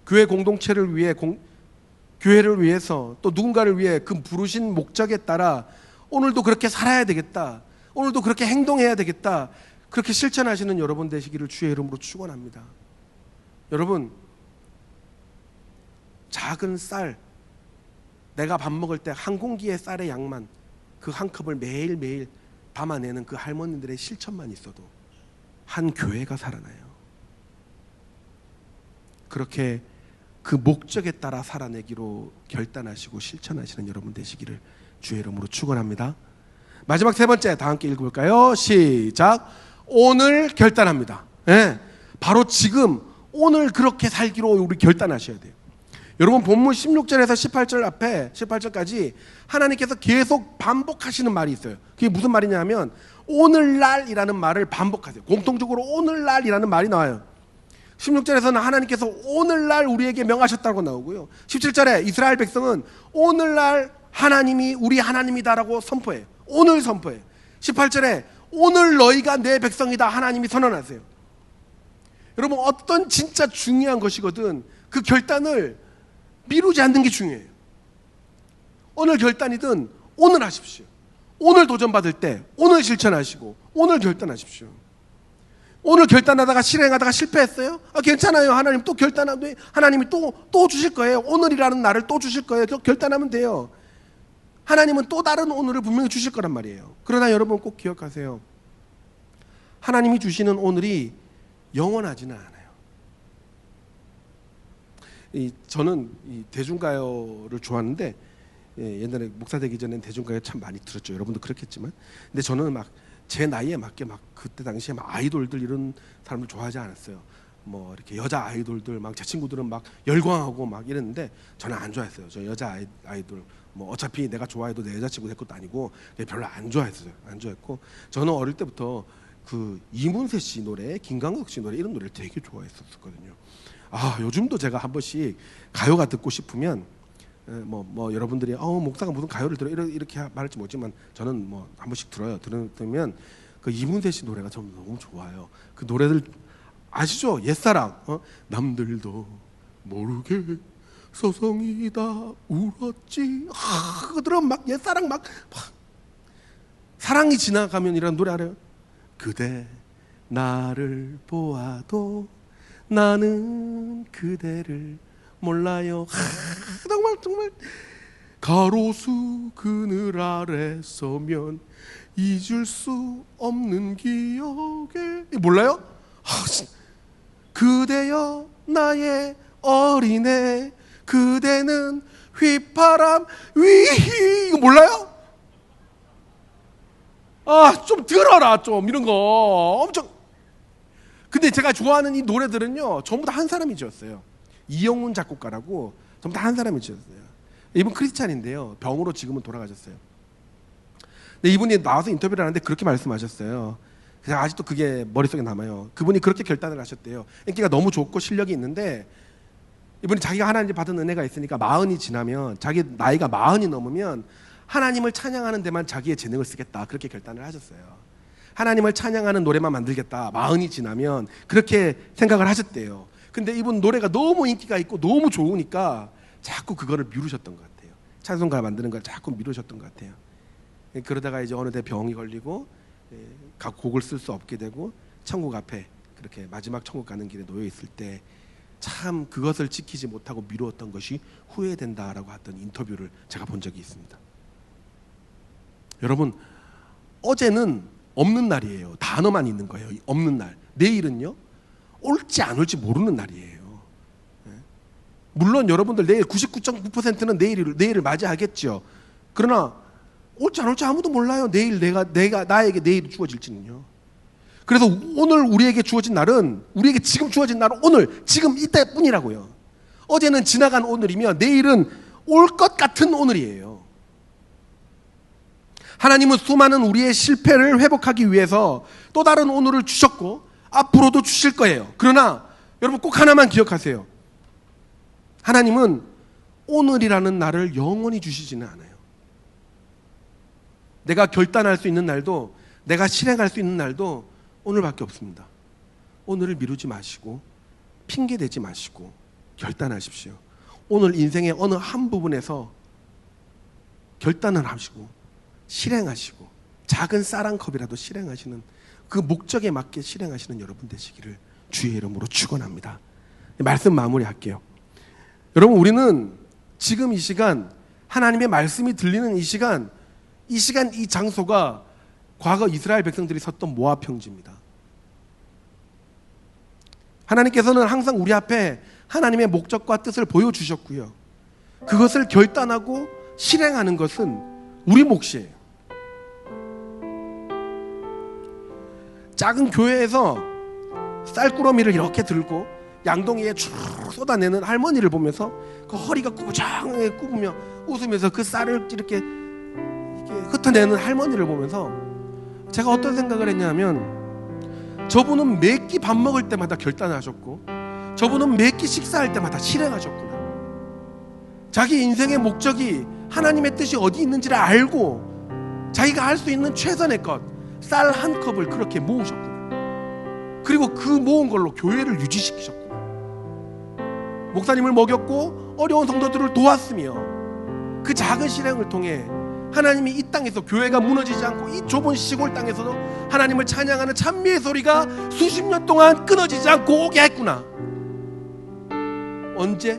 교회 공동체를 위해, 교회를 위해서, 또 누군가를 위해 그 부르신 목적에 따라 오늘도 그렇게 살아야 되겠다, 오늘도 그렇게 행동해야 되겠다, 그렇게 실천하시는 여러분 되시기를 주의 이름으로 축원합니다. 여러분, 작은 쌀, 내가 밥 먹을 때 한 공기의 쌀의 양만, 그 한 컵을 매일매일 담아내는 그 할머니들의 실천만 있어도 한 교회가 살아나요. 그렇게 그 목적에 따라 살아내기로 결단하시고 실천하시는 여러분 되시기를 주의 이름으로 축원합니다. 마지막 세 번째, 다 함께 읽어볼까요? 시작. 오늘 결단합니다. 네, 바로 지금 오늘 그렇게 살기로 우리 결단하셔야 돼요. 여러분, 본문 16절에서 18절 앞에 18절까지 하나님께서 계속 반복하시는 말이 있어요. 그게 무슨 말이냐면 오늘날이라는 말을 반복하세요. 공통적으로 오늘날이라는 말이 나와요. 16절에서는 하나님께서 오늘날 우리에게 명하셨다고 나오고요. 17절에 이스라엘 백성은 오늘날 하나님이 우리 하나님이다라고 선포해요. 오늘 선포해요. 18절에 오늘 너희가 내 백성이다 하나님이 선언하세요. 여러분, 어떤 진짜 중요한 것이거든 그 결단을 미루지 않는 게 중요해요. 오늘 결단이든 오늘 하십시오. 오늘 도전받을 때 오늘 실천하시고 오늘 결단하십시오. 오늘 결단하다가 실행하다가 실패했어요? 괜찮아요. 하나님 또 결단하면 하나님이 또 주실 거예요. 오늘이라는 날을 또 주실 거예요. 결단하면 돼요. 하나님은 또 다른 오늘을 분명히 주실 거란 말이에요. 그러나 여러분 꼭 기억하세요. 하나님이 주시는 오늘이 영원하지는 않아요. 저는 이 대중가요를 좋아하는데 옛날에 목사 되기 전엔 대중가요 참 많이 들었죠. 여러분도 그렇겠지만, 근데 저는 막 제 나이에 맞게 막 그때 당시에 막 아이돌들 이런 사람들 좋아하지 않았어요. 뭐 이렇게 여자 아이돌들 막 제 친구들은 막 열광하고 막 이랬는데 저는 안 좋아했어요. 저 여자 아이돌 뭐 어차피 내가 좋아해도 내 여자친구 될 것도 아니고 별로 안 좋아했어요. 안 좋아했고, 저는 어릴 때부터 그 이문세 씨 노래, 김광석 씨 노래 이런 노래를 되게 좋아했었거든요. 요즘도 제가 한 번씩 가요가 듣고 싶으면 뭐 여러분들이 목사가 무슨 가요를 들어 이렇게 말할지 모르지만 저는 뭐 한 번씩 들어요. 들으면 그 이문세 씨 노래가 좀 너무 좋아요. 그 노래들 아시죠? 옛사랑, 남들도 모르게 서성이다 울었지. 그거 들으면 막 옛사랑 막 사랑이 지나가면 이라는 노래 알아요? 그대 나를 보아도 나는 그대를 몰라요. 정말 가로수 그늘 아래 서면 잊을 수 없는 기억에 몰라요? 그대여 나의 어린애 그대는 휘파람 위 이거 몰라요? 좀 들어라 좀 이런 거 엄청. 근데 제가 좋아하는 이 노래들은요 전부 다 한 사람이 지었어요. 이영훈 작곡가라고 전부 다 한 사람이 지었어요. 이분 크리스찬인데요. 병으로 지금은 돌아가셨어요. 근데 이분이 나와서 인터뷰를 하는데 그렇게 말씀하셨어요. 그래서 아직도 그게 머릿속에 남아요. 그분이 그렇게 결단을 하셨대요. 인기가 너무 좋고 실력이 있는데 이분이 자기가 하나님 받은 은혜가 있으니까 40이 지나면, 자기 나이가 40이 넘으면 하나님을 찬양하는 데만 자기의 재능을 쓰겠다, 그렇게 결단을 하셨어요. 하나님을 찬양하는 노래만 만들겠다, 40이 지나면, 그렇게 생각을 하셨대요. 근데 이분 노래가 너무 인기가 있고 너무 좋으니까 자꾸 그거를 미루셨던 것 같아요. 찬송가 만드는 걸 자꾸 미루셨던 것 같아요. 그러다가 이제 어느 때 병이 걸리고 각 곡을 쓸 수 없게 되고 천국 앞에 그렇게 마지막 천국 가는 길에 놓여 있을 때 참 그것을 지키지 못하고 미루었던 것이 후회된다라고 했던 인터뷰를 제가 본 적이 있습니다. 여러분, 어제는 없는 날이에요. 단어만 있는 거예요. 없는 날. 내일은요, 올지 안 올지 모르는 날이에요. 물론 여러분들 내일 99.9%는 내일을 맞이하겠죠. 그러나 올지 안 올지 아무도 몰라요. 내일 나에게 내일이 주어질지는요. 그래서 오늘 우리에게 주어진 날은, 우리에게 지금 주어진 날은 오늘, 지금 이때뿐이라고요. 어제는 지나간 오늘이며 내일은 올 것 같은 오늘이에요. 하나님은 수많은 우리의 실패를 회복하기 위해서 또 다른 오늘을 주셨고 앞으로도 주실 거예요. 그러나 여러분 꼭 하나만 기억하세요. 하나님은 오늘이라는 날을 영원히 주시지는 않아요. 내가 결단할 수 있는 날도, 내가 실행할 수 있는 날도 오늘밖에 없습니다. 오늘을 미루지 마시고 핑계대지 마시고 결단하십시오. 오늘 인생의 어느 한 부분에서 결단을 하시고 실행하시고 작은 쌀 한 컵이라도 실행하시는, 그 목적에 맞게 실행하시는 여러분 되시기를 주의 이름으로 축원합니다. 말씀 마무리할게요. 여러분, 우리는 지금 이 시간, 하나님의 말씀이 들리는 이 시간, 이 장소가 과거 이스라엘 백성들이 섰던 모압 평지입니다. 하나님께서는 항상 우리 앞에 하나님의 목적과 뜻을 보여주셨고요. 그것을 결단하고 실행하는 것은 우리 몫이에요. 작은 교회에서 쌀꾸러미를 이렇게 들고 양동이에 쭉 쏟아내는 할머니를 보면서 그 허리가 꾸정하게 굽으며 웃으면서 그 쌀을 이렇게 흩어내는 할머니를 보면서 제가 어떤 생각을 했냐면, 저분은 매끼 밥 먹을 때마다 결단을 하셨고 저분은 매끼 식사할 때마다 실행하셨구나. 자기 인생의 목적이 하나님의 뜻이 어디 있는지를 알고 자기가 할 수 있는 최선의 것, 쌀 한 컵을 그렇게 모으셨구나. 그리고 그 모은 걸로 교회를 유지시키셨구나. 목사님을 먹였고 어려운 성도들을 도왔으며 그 작은 실행을 통해 하나님이 이 땅에서 교회가 무너지지 않고 이 좁은 시골 땅에서도 하나님을 찬양하는 찬미의 소리가 수십 년 동안 끊어지지 않고 오게 했구나. 언제?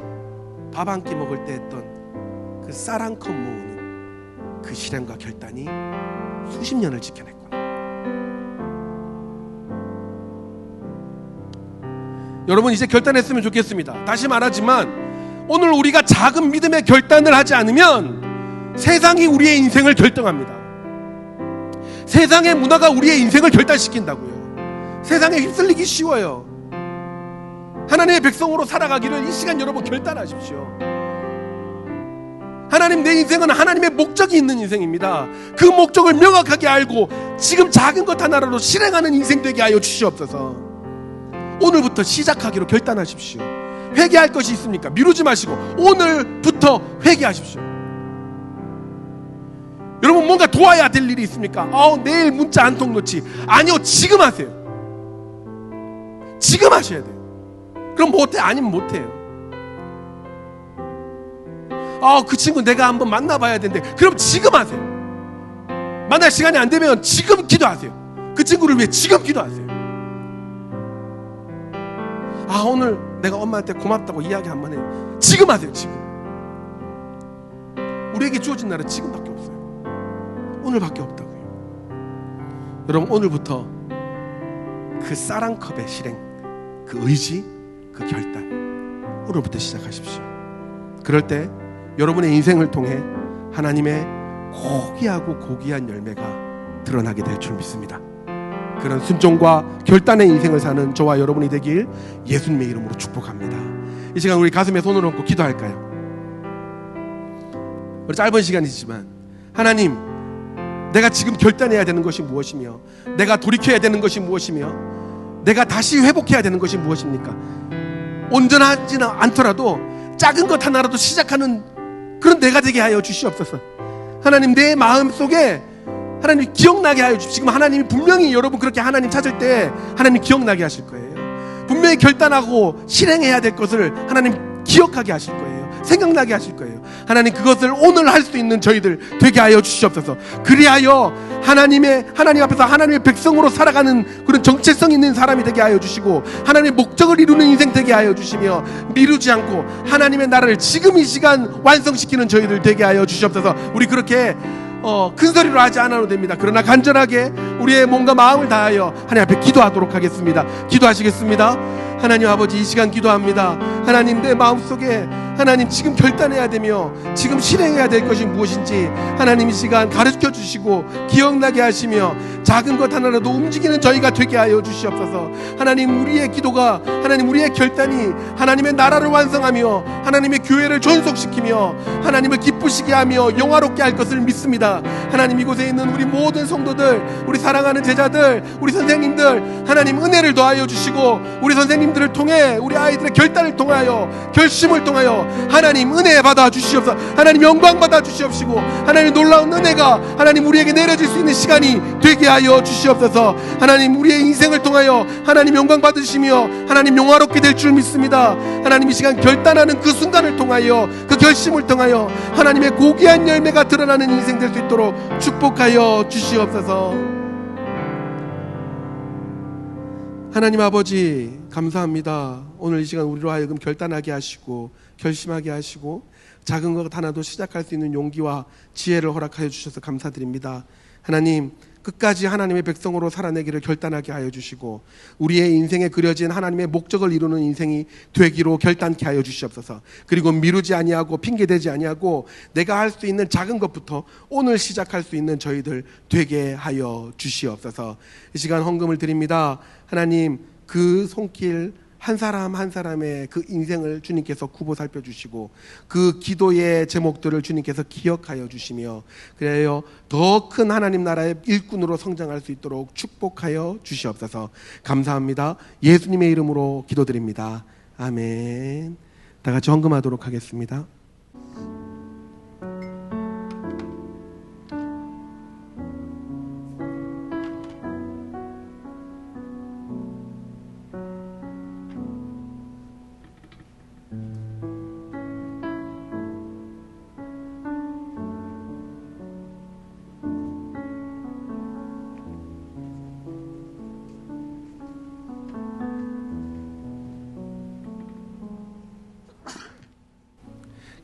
밥 한 끼 먹을 때 했던 그 쌀 한 컵 모으는 그 실행과 결단이 수십 년을 지켜냈구나. 여러분, 이제 결단했으면 좋겠습니다. 다시 말하지만 오늘 우리가 작은 믿음의 결단을 하지 않으면 세상이 우리의 인생을 결정합니다. 세상의 문화가 우리의 인생을 결단시킨다고요. 세상에 휩쓸리기 쉬워요. 하나님의 백성으로 살아가기를 이 시간 여러분 결단하십시오. 하나님, 내 인생은 하나님의 목적이 있는 인생입니다. 그 목적을 명확하게 알고 지금 작은 것 하나라도 실행하는 인생 되게 하여 주시옵소서. 오늘부터 시작하기로 결단하십시오. 회개할 것이 있습니까? 미루지 마시고 오늘부터 회개하십시오. 여러분, 뭔가 도와야 될 일이 있습니까? 내일 문자 한 통 놓지. 아니요, 지금 하세요. 지금 하셔야 돼요. 그럼 못해? 아니면 못해요. 그 친구 내가 한번 만나봐야 되는데, 그럼 지금 하세요. 만날 시간이 안 되면 지금 기도하세요. 그 친구를 위해 지금 기도하세요. 오늘 내가 엄마한테 고맙다고 이야기 한번 해요. 지금 하세요. 지금. 우리에게 주어진 날은 지금밖에 없어요. 오늘밖에 없다고요. 여러분, 오늘부터 그 쌀 한 컵의 실행, 그 의지, 그 결단, 오늘부터 시작하십시오. 그럴 때 여러분의 인생을 통해 하나님의 고귀하고 고귀한 열매가 드러나게 될 줄 믿습니다. 그런 순종과 결단의 인생을 사는 저와 여러분이 되길 예수님의 이름으로 축복합니다. 이 시간 우리 가슴에 손을 얹고 기도할까요? 우리 짧은 시간이지만 하나님, 내가 지금 결단해야 되는 것이 무엇이며 내가 돌이켜야 되는 것이 무엇이며 내가 다시 회복해야 되는 것이 무엇입니까? 온전하지는 않더라도 작은 것 하나라도 시작하는 그런 내가 되게 하여 주시옵소서. 하나님, 내 마음속에 하나님 기억나게 하여 주십시오. 지금 하나님이 분명히 여러분 그렇게 하나님 찾을 때 하나님 기억나게 하실 거예요. 분명히 결단하고 실행해야 될 것을 하나님 기억하게 하실 거예요. 생각나게 하실 거예요. 하나님, 그것을 오늘 할 수 있는 저희들 되게 하여 주시옵소서. 그리하여 하나님 앞에서 하나님의 백성으로 살아가는 그런 정체성 있는 사람이 되게 하여 주시고 하나님의 목적을 이루는 인생 되게 하여 주시며 미루지 않고 하나님의 나라를 지금 이 시간 완성시키는 저희들 되게 하여 주시옵소서. 우리 그렇게 큰 소리로 하지 않아도 됩니다. 그러나 간절하게 우리의 몸과 마음을 다하여 하나님 앞에 기도하도록 하겠습니다. 기도하시겠습니다. 하나님 아버지, 이 시간 기도합니다. 하나님, 내 마음속에 하나님 지금 결단해야 되며 지금 실행해야 될 것이 무엇인지 하나님 이 시간 가르쳐 주시고 기억나게 하시며 작은 것 하나라도 움직이는 저희가 되게 하여 주시옵소서. 하나님, 우리의 기도가 하나님 우리의 결단이 하나님의 나라를 완성하며 하나님의 교회를 존속시키며 하나님을 기쁘시게 하며 영화롭게 할 것을 믿습니다. 하나님, 이곳에 있는 우리 모든 성도들, 우리 사랑하는 제자들, 우리 선생님들 하나님 은혜를 더하여 주시고 우리 선생님들을 통해 우리 아이들의 결단을 통하여 결심을 통하여 하나님 은혜 받아 주시옵소서. 하나님 영광 받아 주시옵시고 하나님 놀라운 은혜가 하나님 우리에게 내려질 수 있는 시간이 되게 하여 주시옵소서. 하나님, 우리의 인생을 통하여 하나님 영광 받으시며 하나님 영화롭게 될 줄 믿습니다. 하나님, 이 시간 결단하는 그 순간을 통하여 그 결심을 통하여 하나님의 고귀한 열매가 드러나는 인생 될 수 있도록 축복하여 주시옵소서. 하나님 아버지, 감사합니다. 오늘 이 시간 우리로 하여금 결단하게 하시고 결심하게 하시고 작은 것 하나도 시작할 수 있는 용기와 지혜를 허락하여 주셔서 감사드립니다. 하나님, 끝까지 하나님의 백성으로 살아내기를 결단하게 하여 주시고 우리의 인생에 그려진 하나님의 목적을 이루는 인생이 되기로 결단케 하여 주시옵소서. 그리고 미루지 아니하고 핑계대지 아니하고 내가 할 수 있는 작은 것부터 오늘 시작할 수 있는 저희들 되게 하여 주시옵소서. 이 시간 헌금을 드립니다. 하나님, 그 손길 한 사람 한 사람의 그 인생을 주님께서 구보 살펴주시고 그 기도의 제목들을 주님께서 기억하여 주시며 그래요 더 큰 하나님 나라의 일꾼으로 성장할 수 있도록 축복하여 주시옵소서. 감사합니다. 예수님의 이름으로 기도드립니다. 아멘. 다 같이 헌금하도록 하겠습니다.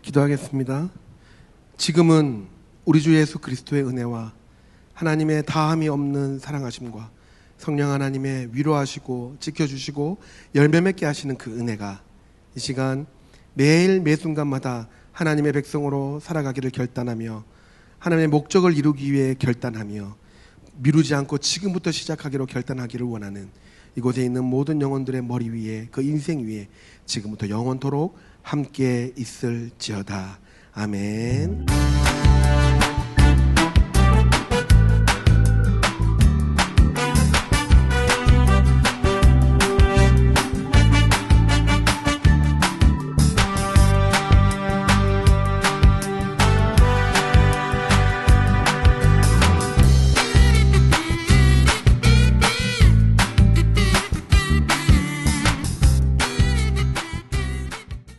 기도하겠습니다. 지금은 우리 주 예수 그리스도의 은혜와 하나님의 다함이 없는 사랑하심과 성령 하나님의 위로하시고 지켜주시고 열매 맺게 하시는 그 은혜가 이 시간 매일 매 순간마다 하나님의 백성으로 살아가기를 결단하며 하나님의 목적을 이루기 위해 결단하며 미루지 않고 지금부터 시작하기로 결단하기를 원하는 이곳에 있는 모든 영혼들의 머리 위에 그 인생 위에 지금부터 영원토록 함께 있을지어다. 아멘.